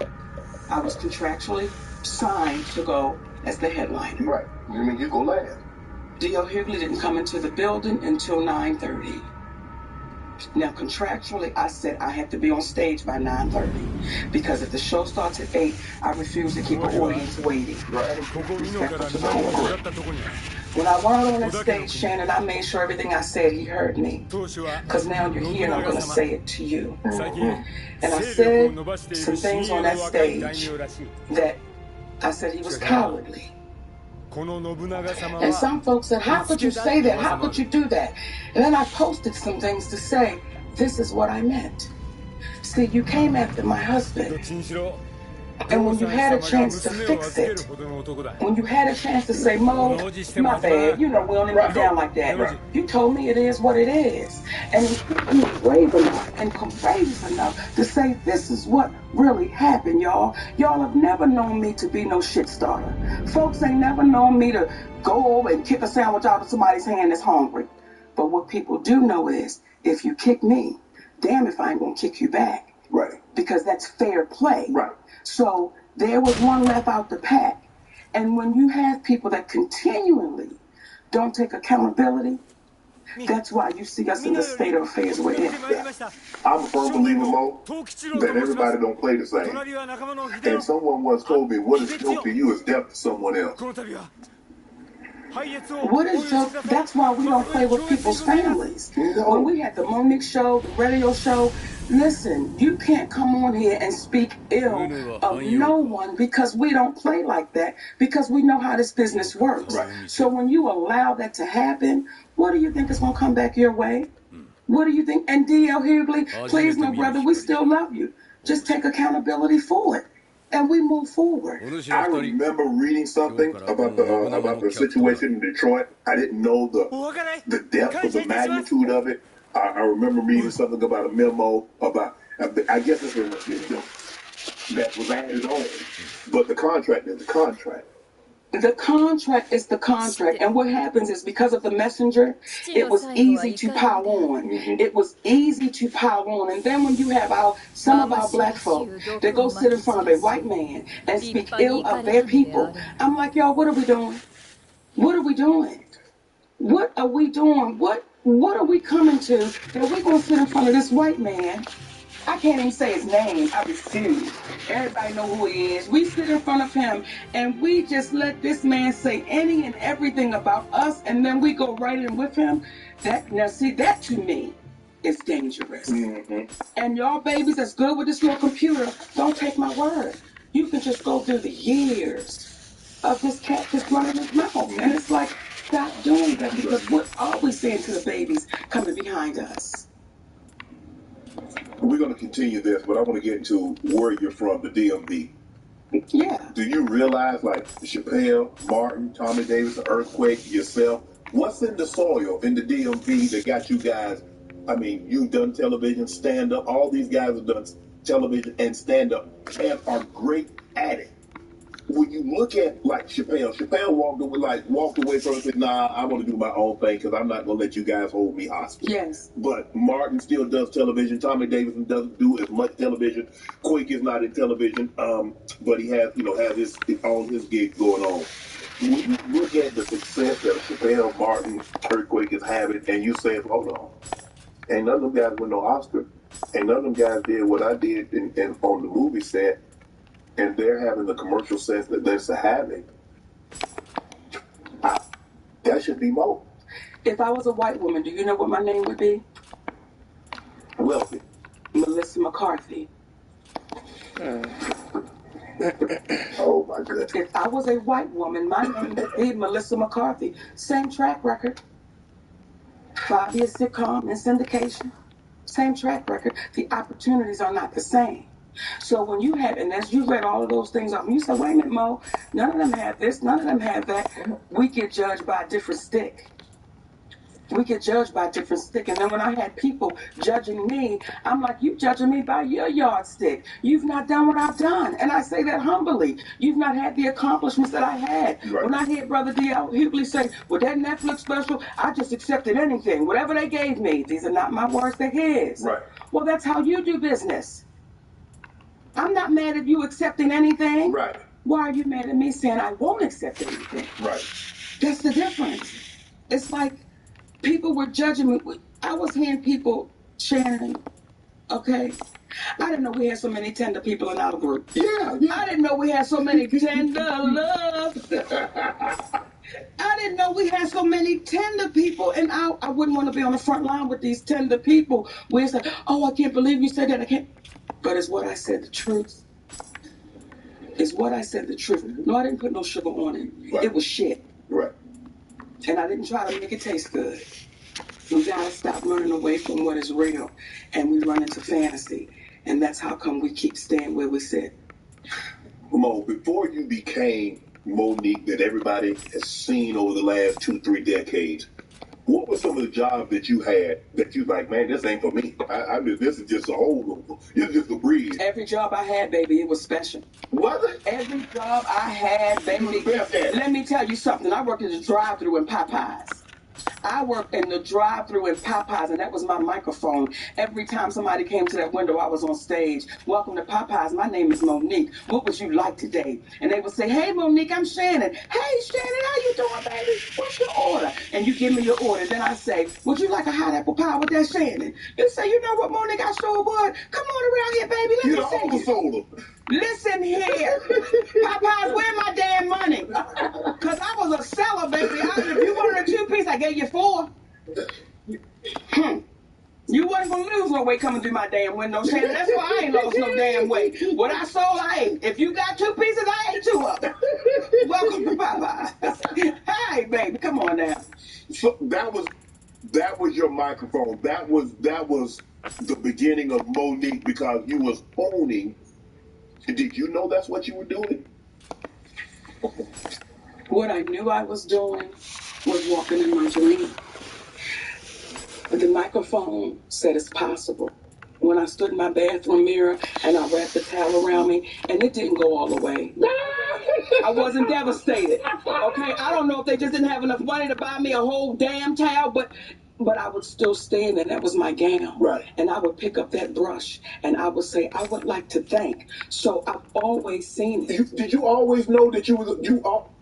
I was contractually signed to go as the headliner. Right. You mean you go last? D.L. Hughley didn't come into the building until 9:30. Now, contractually, I said I had to be on stage by 9:30 because if the show starts at 8, I refuse to keep an audience waiting. Right. Respectful to the corporate. When I went on that stage, Shannon, I made sure everything I said, he heard me. Because now you're here and I'm going to say it to you. And I said some things on that stage that I said he was cowardly. And some folks said, how could you say that? How could you do that? And then I posted some things to say, this is what I meant. See, you came after my husband. And when you had a chance to fix it, when you had a chance to say, Mo, my bad, you know, we don't even get down like that. Right. You told me it is what it is. And you were brave enough and courageous enough to say, this is what really happened, y'all. Y'all have never known me to be no shit starter. Folks ain't never known me to go over and kick a sandwich out of somebody's hand that's hungry. But what people do know is, if you kick me, damn if I ain't gonna kick you back. Right. Because that's fair play. Right. So there was one left out the pack. And when you have people that continually don't take accountability, that's why you see us in the state of affairs we're in. I'm a firm believer, Mo, that everybody don't play the same. And someone once told me, what is dope to you is death to someone else. What is joke? That's why we don't play with people's families. No. When we had the Monique show, the radio show, listen, you can't come on here and speak ill of no one because we don't play like that because we know how this business works. Right. So when you allow that to happen, what do you think is going to come back your way? What do you think? And D.L. Hughley, please, my brother, we still love you. Just take accountability for it. And we move forward. I remember reading something about the situation in Detroit. I didn't know the depth of the magnitude of it. I remember reading something about a memo about, I guess it's that was added on. But the contract is the contract. The contract is the contract, and what happens is because of the messenger, it was easy to pile on. It was easy to pile on, and then when you have some of our black folk that go sit in front of a white man and speak ill of their people, I'm like, y'all, what are we doing? What are we doing? What are we doing? What are we coming to that we're going to sit in front of this white man? I can't even say his name. I refuse. Everybody know who he is. We sit in front of him and we just let this man say any and everything about us, and then we go right in with him. That to me is dangerous. And y'all babies that's good with this little computer, don't take my word. You can just go through the years of this cat just running his mouth. And it's like, stop doing that, because what are we saying to the babies coming behind us? We're going to continue this, but I want to get into where you're from, the DMV. Yeah. Do you realize, like, Chappelle, Martin, Tommy Davis, the Earthquake, yourself, what's in the soil in the DMV that got you guys? I mean, you've done television, stand-up. All these guys have done television and stand-up and are great at it. When you look at, like, Chappelle walked away from it and said, nah, I want to do my own thing because I'm not going to let you guys hold me hostage. Yes. But Martin still does television. Tommy Davidson doesn't do as much television. Quake is not in television, but he has, all his gigs going on. When you look at the success that Chappelle, Martin, Earthquake is having, and you say, hold on, ain't none of them guys win no Oscar. Ain't none of them guys did what I did on the movie set. And they're having the commercial sense that they're having. That should be more. If I was a white woman, do you know what my name would be? Wealthy. Melissa McCarthy. Oh my goodness. If I was a white woman, my name would be Melissa McCarthy. Same track record. 5-year sitcom and syndication. Same track record. The opportunities are not the same. So when you have, and as you read all of those things off, and you say, wait a minute, Mo, none of them have this, none of them have that. We get judged by a different stick. We get judged by a different stick. And then when I had people judging me, I'm like, you judging me by your yardstick. You've not done what I've done. And I say that humbly. You've not had the accomplishments that I had. Right. When I hear Brother D.L. Hughley say, well, that Netflix special, I just accepted anything. Whatever they gave me. These are not my words, they're his. Right. Well, that's how you do business. I'm not mad at you accepting anything. Right. Why are you mad at me saying I won't accept anything? Right. That's the difference. It's like, people were judging me. I was hearing people, Shannon, okay? I didn't know we had so many tender people in our group. Yeah. I didn't know we had so many tender love. I didn't know we had so many tender people, and I wouldn't want to be on the front line with these tender people where it's like, oh, I can't believe you said that. I can't. But it's what I said, the truth. It's what I said, the truth. No, I didn't put no sugar on it. Right. It was shit. Right. And I didn't try to make it taste good. We gotta stop running away from what is real, and we run into fantasy, and that's how come we keep staying where we sit. Mo, before you became Monique that everybody has seen over the last 2-3 decades, what were some of the jobs that you had that you like, man, this ain't for me? I mean, this is just a whole, it's just a breeze. Every job I had, baby, it was special. What? Every job I had, baby. Let me tell you something. I worked at the drive-thru in Popeyes. I worked in the drive-thru in Popeyes, and that was my microphone. Every time somebody came to that window, I was on stage. Welcome to Popeyes. My name is Monique. What would you like today? And they would say, hey, Monique, I'm Shannon. Hey, Shannon, how you doing, baby? What's your order? And you give me your order. Then I say, would you like a hot apple pie with that, Shannon? You say, you know what, Monique, I sure would. Come on around here, baby. Let me see you. Listen here. Popeyes, where my damn money? Because I was a seller, baby. If you wanted a 2-piece, I gave you 4. You wasn't going to lose no weight coming through my damn window, Shannon. That's why I ain't lost no damn weight. What I sold, I ate. If you got 2 pieces, I ate 2 of them. Welcome to Popeyes. Hey, baby, come on now. So that was your microphone. That was the beginning of Monique because you was owning. Did you know that's what you were doing? What I knew I was doing was walking in my dream. The microphone said it's possible. When I stood in my bathroom mirror and I wrapped the towel around me, and it didn't go all the way. I wasn't devastated. Okay, I don't know if they just didn't have enough money to buy me a whole damn towel, but I would still stand there. That was my gown. Right. And I would pick up that brush and I would say, I would like to thank. So I've always seen it. Did you always know that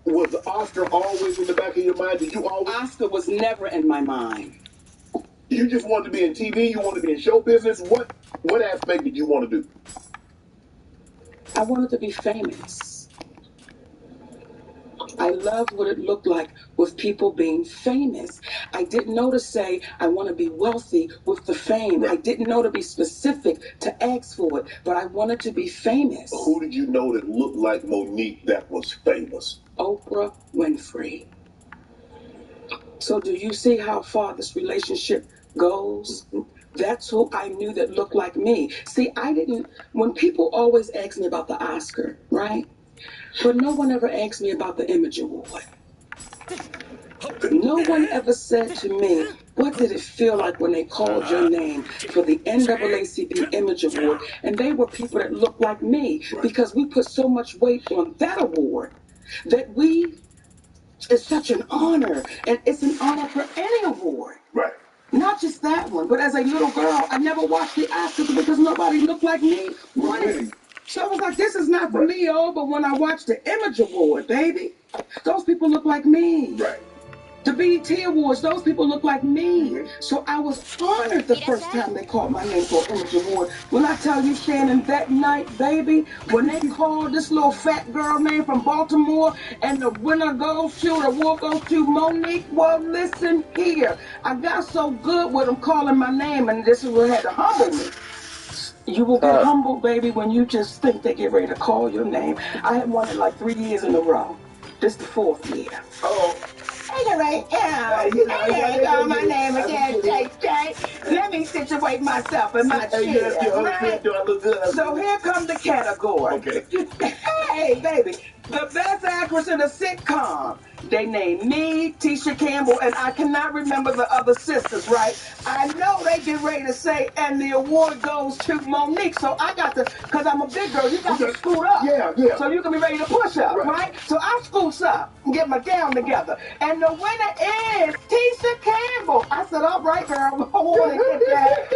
was Oscar always in the back of your mind? Did you always? Oscar was never in my mind. You just wanted to be in TV? You wanted to be in show business? What aspect did you want to do? I wanted to be famous. I loved what it looked like with people being famous. I didn't know to say I want to be wealthy with the fame. Right. I didn't know to be specific to ask for it, but I wanted to be famous. Who did you know that looked like Monique that was famous? Oprah Winfrey. So do you see how far this relationship goes? That's who I knew that looked like me. See, when people always ask me about the Oscar, right? But no one ever asked me about the Image Award. No one ever said to me, what did it feel like when they called your name for the NAACP Image Award? And they were people that looked like me because we put so much weight on that award that it's such an honor. And it's an honor for any award. Right. Not just that one, but as a little girl, I never watched the Oscars because nobody looked like me winning. So I was like, this is not for me, but when I watched the Image Award, baby, those people look like me. Right. The BET Awards, those people look like me. So I was honored the first time they called my name for Image Award. When I tell you, Shannon, that night, baby, when they called this little fat girl name from Baltimore and the winner goes to, the award goes to Monique, well, listen here. I got so good with them calling my name, and this is what had to humble me. You will get humbled, baby, when you just think they get ready to call your name. I had won it like 3 years in a row. This the 4th year. Oh. Anyway, there you go, my name again, Jay. Let me situate myself in my chair, right? So here comes the category. Okay. Hey, baby, the best actress in a sitcom. They named me, Tisha Campbell, and I cannot remember the other sisters, right? I know they get ready to say, and the award goes to Monique. So I got to, because I'm a big girl, you got to scoot up. Yeah. So you can be ready to push up, right? So I scoots up and get my gown together. And the winner is Tisha Campbell. I said, all right, girl, I want to get that.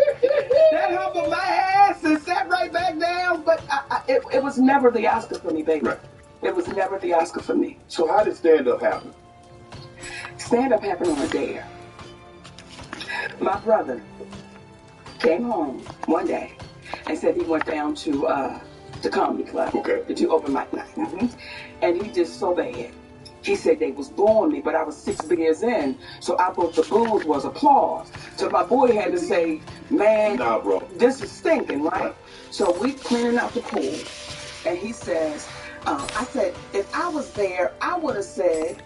That humbled my ass and sat right back down. But it was never the Oscar for me, baby. Right. It was never the Oscar for me. So how did stand-up happen? Stand-up happened on a dare. My brother came home one day and said he went down to the comedy club to do open mic night. And he did so bad. He said they was booing me, but I was 6 beers in, so I thought the booze was applause. So my boy had to say, man, nah, bro, this is stinking, right? So we cleaning out the pool, and he says, I said, if I was there, I would have said,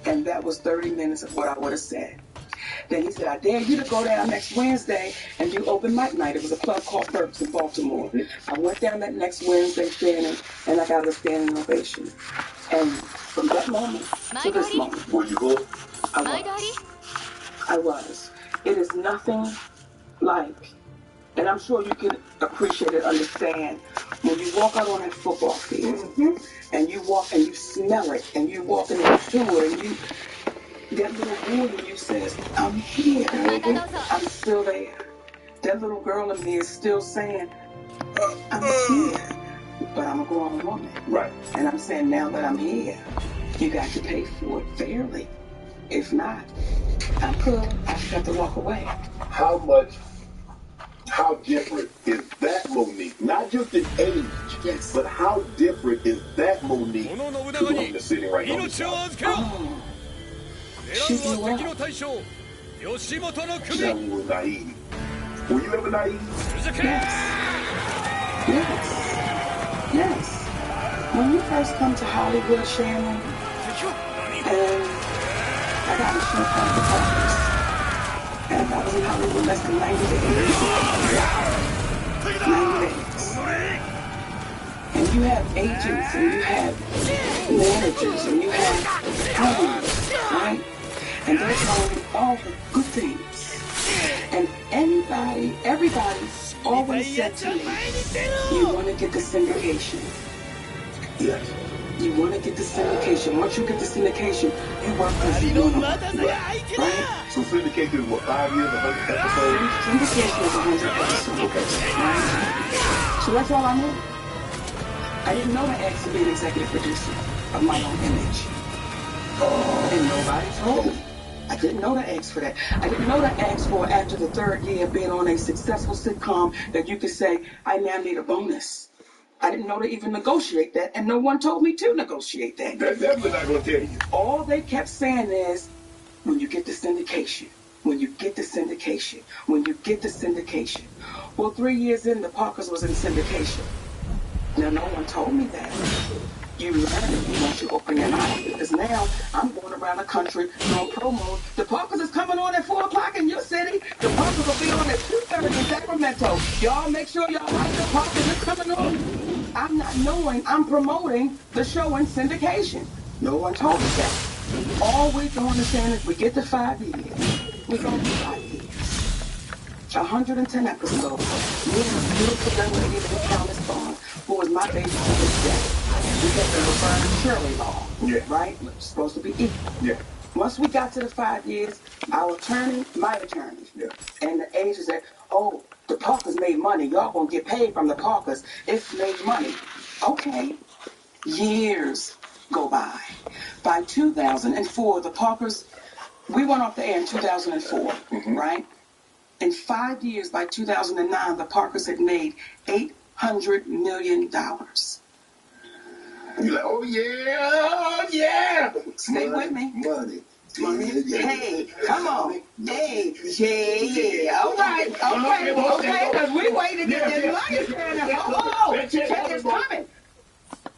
and that was 30 minutes of what I would have said. Then he said, I dare you to go down next Wednesday and do open mic night. It was a club called Burke's in Baltimore. I went down that next Wednesday standing, and I got a standing ovation. And from that moment to this moment, were you good? I was. It is nothing like, and I'm sure you can appreciate and understand, when you walk out on that football field, and you walk and you smell it, and you walk into it, and you, that little boy in you says, I'm here, I'm still there. That little girl in me is still saying, I'm here, but I'm a grown woman. Right. And I'm saying, now that I'm here, you got to pay for it fairly. If not, I'm cool. I just have to walk away. How different is that Monique? Not just in age, yes, but how different is that Monique to the one that's sitting right now? Oh, she grew up. She was naive. Were you ever naive? Yes. When you first come to Hollywood, Shannon, and I got a show called The Parkers, and I was in Hollywood less than 90 days. 90 days. And you have agents, and you have managers, and you have homes, right? And they're telling you all the good things. And everybody always said to me, you want to get the syndication. Yes. You want to get the syndication. Once you get the syndication, you work because you want to work. Right? So syndication is what, 5 years, 100 episodes? Syndication is 100 episodes. Okay. Right? So that's all I knew. I didn't know to ask to be an executive producer of my own image. And nobody told me. I didn't know to ask for that. I didn't know to ask for, after the 3rd year of being on a successful sitcom, that you could say, I now need a bonus. I didn't know to even negotiate that, and no one told me to negotiate that. That's definitely not going to tell you. All they kept saying is, when you get the syndication, when you get the syndication, when you get the syndication. Well, 3 years in, the Parkers was in syndication. Now, no one told me that. You learn it once you open your mouth, because now I'm going around the country doing promos. The Parkers is coming on at 4 o'clock in your city. The Parkers will be on at 2:30 in Sacramento. Y'all make sure y'all like the Parkers is coming on. I'm not knowing I'm promoting the show in syndication. No one told me that. All we can understand is we get to 5 years. We're going to do 5 years. 110 episodes. Me and a beautiful young lady named Thomas Bond, who was my baby to this day. We kept her referring to Shirley Law. Yeah. Right? It's supposed to be equal. Yeah. Once we got to the 5 years, our attorney, my attorney, and the agent said, oh, the Parkers made money. Y'all gonna get paid from the Parkers. It's made money. Okay. Years go by. By 2004, the Parkers, we went off the air in 2004, right? In 5 years, by 2009, the Parkers had made $800 million. You're like, oh yeah. Stay with me. Money. Hey, come on. Hey, yeah. All right, okay. Because we waiting to get this money. Oh, check is coming.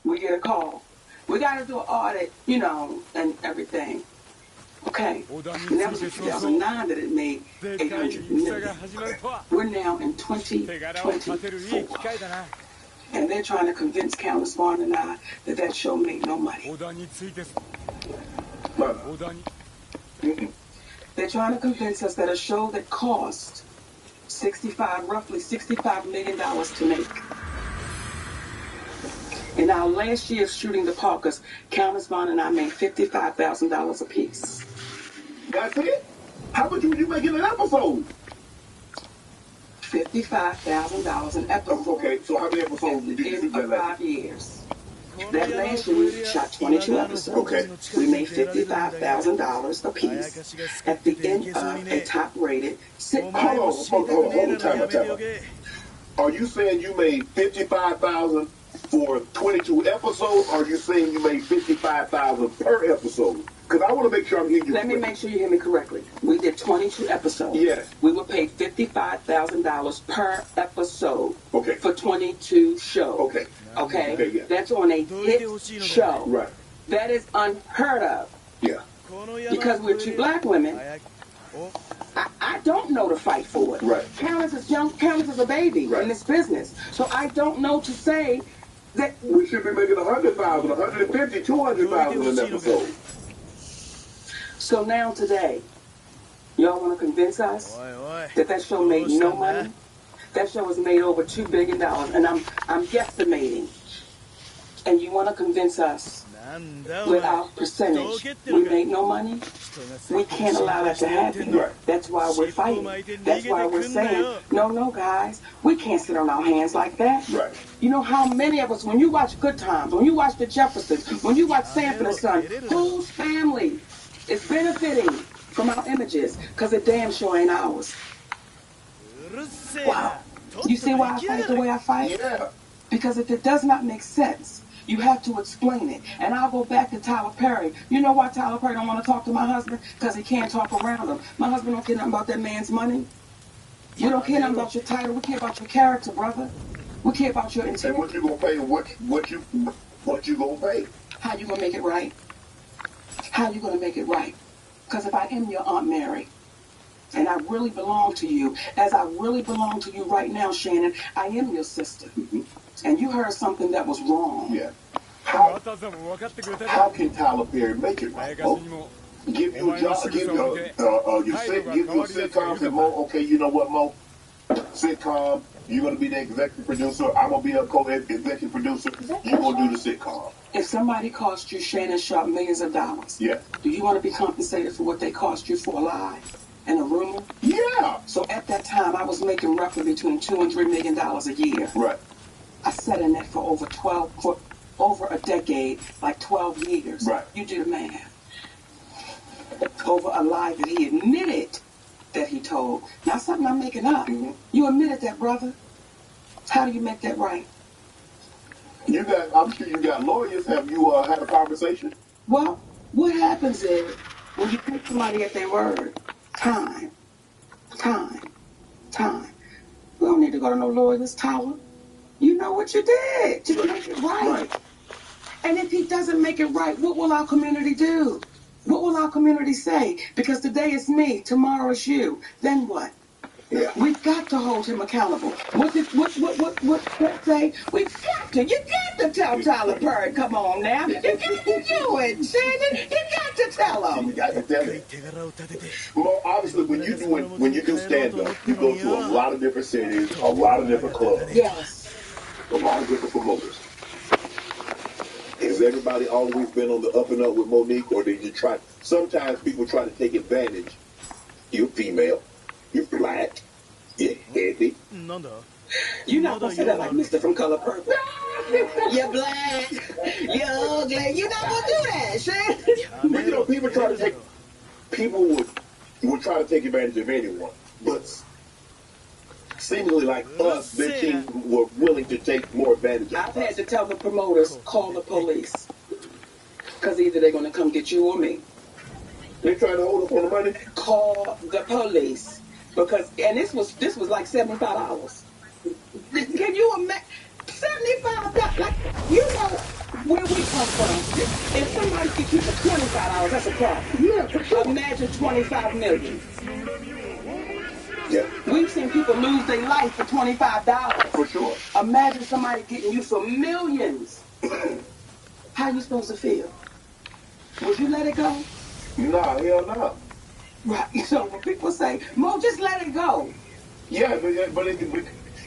We get a call. We got to do an audit, you know, and everything. Okay. And that was in 2009 that it made 800 million. We're now in 2024. And they're trying to convince Countess Vaughn and I that that show made no money. They're trying to convince us that a show that cost roughly $65 million to make. In our last year of shooting the Parkers, Countess Vaughn and I made $55,000 apiece. That's it? How much would you make in an episode? $55,000 an episode. Okay, so how many episodes did you shoot that last 5 years. That last year we shot 22 episodes. Okay. We made $55,000 apiece at the end of a top-rated sitcom. Hold on, time out. Are you saying you made $55,000 for 22 episodes, or are you saying you made $55,000 per episode? Because I want to make sure I'm hearing you. Let me make sure you hear me correctly. We did 22 episodes. Yes. We were paid $55,000 per episode. Okay. For 22 shows. Okay. Okay? Yeah. That's on a hit show. Right. That is unheard of. Yeah. Because we're two black women. I don't know to fight for it. Right. Countess is a baby in this business. So I don't know to say that we should be making $100,000, $150,000, $200,000 an episode. So now today, y'all want to convince us that that show made no money? That show has made over $2 billion, and I'm guesstimating. And you want to convince us with our percentage we made no money? We can't allow that to happen. Right. That's why we're fighting. That's why we're saying, no, guys, we can't sit on our hands like that. Right. You know how many of us, when you watch Good Times, when you watch The Jeffersons, when you watch Sanford and Son, whose family is benefiting from our images? Because it damn sure ain't ours. Wow. You see why I fight the way I fight? Yeah. Because if it does not make sense, you have to explain it. And I'll go back to Tyler Perry. You know why Tyler Perry don't want to talk to my husband? Because he can't talk around him. My husband don't care nothing about that man's money. We don't care nothing about your title. We care about your character, brother. We care about your integrity. And what you gonna pay? What you gonna pay? How you gonna make it right? How you gonna make it right? Because if I am your Aunt Mary, and I really belong to you, as I really belong to you right now, Shannon, I am your sister. And you heard something that was wrong. Yeah. How can Tyler Perry make it right? Give you a job, give you a sitcom, say, Mo, okay, you know what, Mo? Sitcom, you're going to be the executive producer, I'm going to be a co-executive producer, you're going to do the sitcom. If somebody cost you, Shannon Sharp, millions of dollars, yeah, do you want to be compensated for what they cost you for a lie and a rumor? Yeah. So at that time, I was making roughly between $2 and $3 million a year. Right. I sat in that for over a decade, like 12 years. Right. You do the math. Over a lie that he admitted that he told. Not something I'm making up. You admitted that, brother. How do you make that right? I'm sure you got lawyers. Have you had a conversation? Well, what happens is when you take somebody at their word, time. We don't need to go to no lawyer's tower. You know what you did. You make it right. And if he doesn't make it right, what will our community do? What will our community say? Because today it's me, tomorrow it's you. Then what? Yeah. We've got to hold him accountable. What say? We've got to. You got to tell Tyler Perry. Come on now. You got to do it, Shannon. You got to tell him. You got to tell him. Well, obviously, when you do stand-up, you go to a lot of different cities, a lot of different clubs. Yes. A lot of different promoters. Has everybody always been on the up and up with Monique, or did you try? Sometimes people try to take advantage. You're female. You're black. You're heavy. You're not going to say that like Mr. from Color Purple. You're black. You're ugly. You're not going to do that, Shannon. But, you know, people would try to take advantage of anyone. But seemingly like us, their team were willing to take more advantage of us. I've had to tell the promoters, call the police. Because either they're going to come get you or me. They trying to hold up on the money. Call the police because, and this was like $75. Can you imagine? $75? Like, you know where we come from. If somebody could keep for $25, that's a problem. Yeah, for sure. Imagine 25 million. Yeah. We've seen people lose their life for $25. For sure. Imagine somebody getting you for millions. How you supposed to feel? Would you let it go? Nah, hell no. Right. So when people say, Mo, just let it go. Yeah, but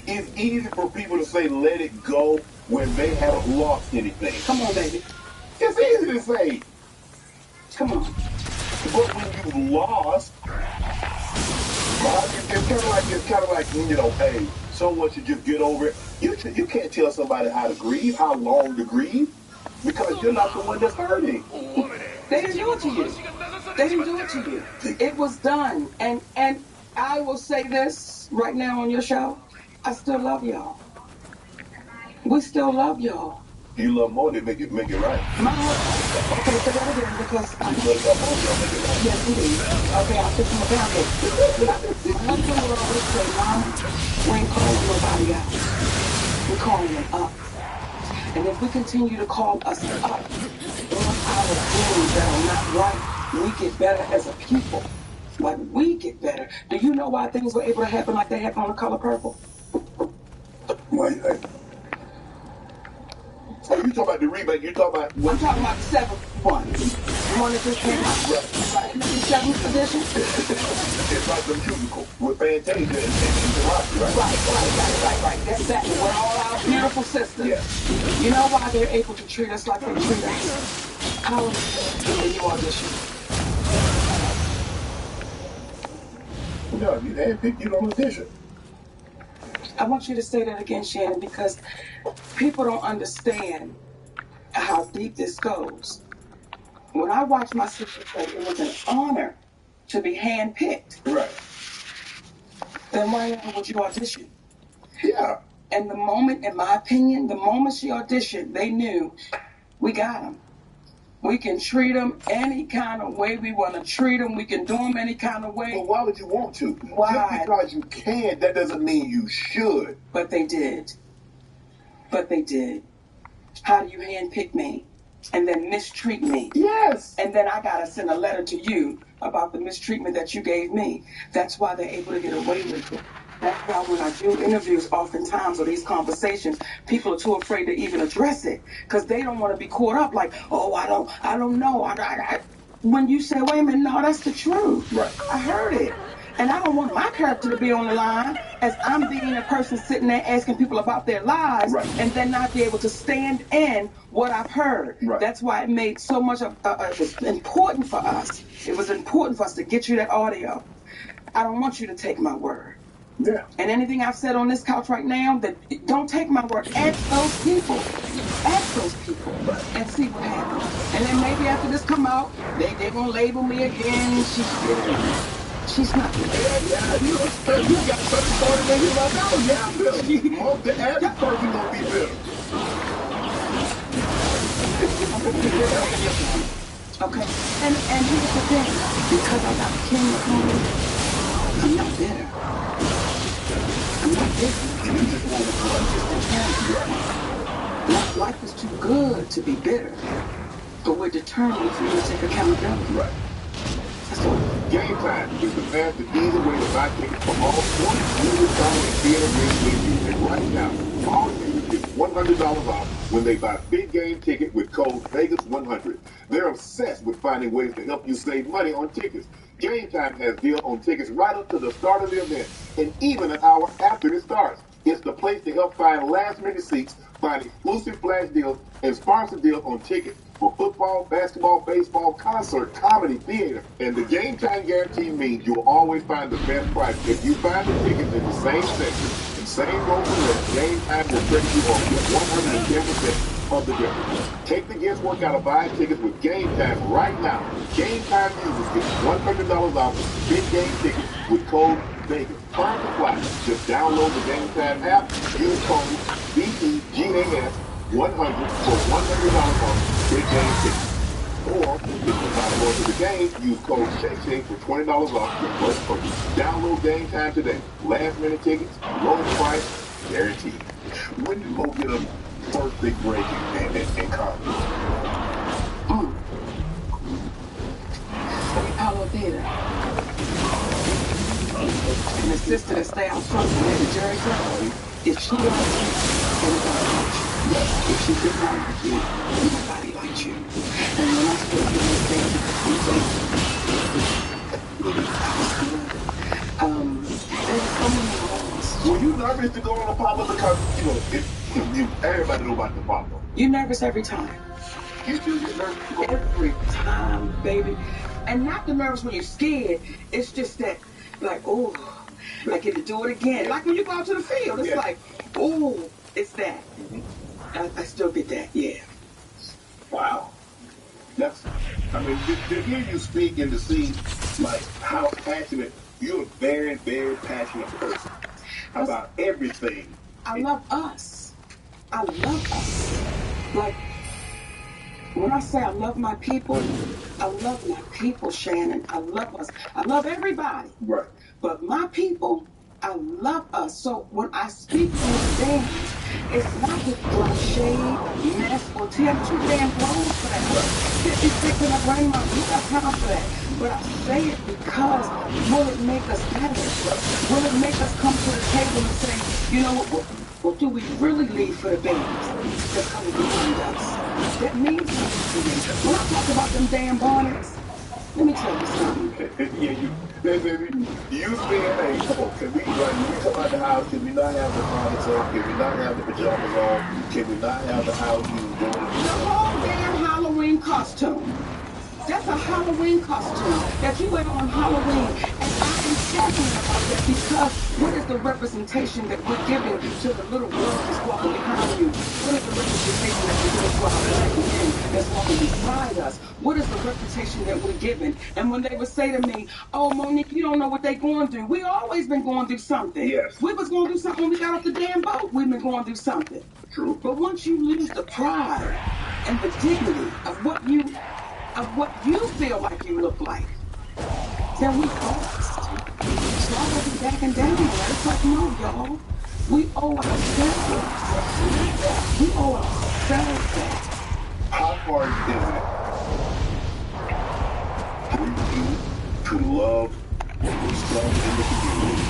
it's easy for people to say let it go when they haven't lost anything. Come on, baby. It's easy to say. Come on. But when you lost, it's kind of like, you know, hey, someone should just get over it. You can't tell somebody how to grieve, how long to grieve, because you're not the one that's hurting. They didn't do it to you. They didn't do it to you. It was done. And I will say this right now on your show. I still love y'all. We still love y'all. You love more than make it right. My husband. Okay, say that again because You love more than make it right. yes, indeed. Okay, I'll fix my pancake. My husband would always say, Mom, we ain't calling nobody out. We're calling them up. And if we continue to call us up on our things that are not right, we get better as a people. Like, we get better. Do you know why things were able to happen like they happened on The Color Purple? Why? Oh, you talking about the rebate? You talking about? I'm talking about the seventh one. The one that just came out. Right. The seventh edition. It's like the musical with Fantasia and Rocky, right? Right. That's that. We're all our beautiful sisters. Yeah. You know why they're able to treat us like they treat us? How when you audition? No, you had picked you on audition. I want you to say that again, Shannon, because people don't understand how deep this goes. When I watched my sister play, it was an honor to be handpicked. Right. Then why ever would you audition? Yeah. And the moment, in my opinion, the moment she auditioned, they knew we got them. We can treat them any kind of way we want to treat them. We can do them any kind of way. But why would you want to? Why? Just because you can, that doesn't mean you should. But they did. How do you handpick me and then mistreat me? Yes. And then I got to send a letter to you about the mistreatment that you gave me. That's why they're able to get away with it. That's why when I do interviews oftentimes or these conversations, people are too afraid to even address it because they don't want to be caught up like, oh, I don't know. When you say, wait a minute, no, that's the truth. Right. I heard it. And I don't want my character to be on the line as I'm being a person sitting there asking people about their lives right. and then not be able to stand in what I've heard. Right. That's why it made so much it was important for us. It was important for us to get you that audio. I don't want you to take my word. Yeah. And anything I've said on this couch right now, that don't take my word. Ask those people. And see what happens. And then maybe after this come out, they're going to label me again. She's bitter. She's not bitter. Yeah, you got such a story that you're like, oh, yeah, I'm bitter. The average person going to be bitter. Okay. And here's the thing. Because I got King home, I'm not bitter. You just want to life is too good to be bitter, but we're determined for you to take accountability. Right. That's all. Game Time is the fast and easy way to buy tickets for all sports, music, comedy, theater, and and right now, all users get $100 off when they buy big game ticket with code Vegas100. They're obsessed with finding ways to help you save money on tickets. Game Time has deals on tickets right up to the start of the event and even an hour after it starts. It's the place to help find last-minute seats, find exclusive flash deals, and sponsor deals on tickets for football, basketball, baseball, concert, comedy, theater. And the Game Time guarantee means you'll always find the best price. If you find the tickets in the same section, the same row for less, Game Time will credit you on 110% of the difference. Take the guesswork out of buying tickets with Game Time right now. Game Time users get $100 off big game tickets with code Vegas. Earn the fly. Just download the Game Time app, use code VEGAS100 for $100 off big game tickets. Or if you're not going to the game, use code SHAY for $20 off your first purchase. Download Game Time today. Last minute tickets, low price, guaranteed. When did Mo get a first big break in comedy? Apollo Theater. An assistant that stay out front and let the jury tell. If she likes you, everybody likes you. If she did not like you, nobody liked you. And when I stood here and said, there's so many roles. Were you nervous to go on Apollo? Because, everybody know about the Apollo. You're nervous every time. You still get nervous to go every time, baby. And not the nervous when you're scared. It's just that, like, oh, I get to do it again. Like when you go out to the field, it's like, oh, it's that. I still get that, yeah. Wow. To hear you speak and to see, like, how passionate, you're a very, very passionate person about everything. I love us. I love us. Like, when I say I love my people, Shannon. I love us. I love everybody. Right. But my people, I love us. So when I speak on things, it's not to drop shade, mess, or tell too damn grown for that. 56 and I bring my you got time for that. But I say it because will it make us better? Will it make us come to the table and say, you know what do we really leave for the babies that's coming behind us? That means something to me. When I talk about them damn bonnets, let me tell you something. You saying, hey, come on, can we talk about the house, can we not have the bonnets on, can we not have the pajamas on, can we not have the house you doing? The whole damn Halloween costume. That's a Halloween costume that you wear on Halloween. And I am passionate about that because what is the representation that we're giving to the little girl that's walking behind you? What is the representation that we're giving to our black men that's walking beside us? What is the reputation that we're giving? And when they would say to me, oh, Monique, you don't know what they're going through. We always been going through something. Yes. We was going through something when we got off the damn boat. We've been going through something. True. But once you lose the pride and the dignity of what you feel like you look like, then we lost. So I wasn't backing down. It's like, no, y'all. We owe ourselves that. We owe ourselves that. How hard is it for you to love yourself in the community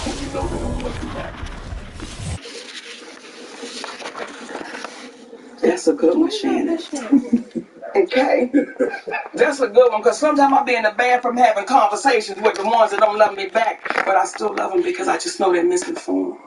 when you know they don't love you back? That's a good one, Shannon. Okay? That's a good one, because sometimes I be in the bathroom having conversations with the ones that don't love me back, but I still love them because I just know they're misinformed.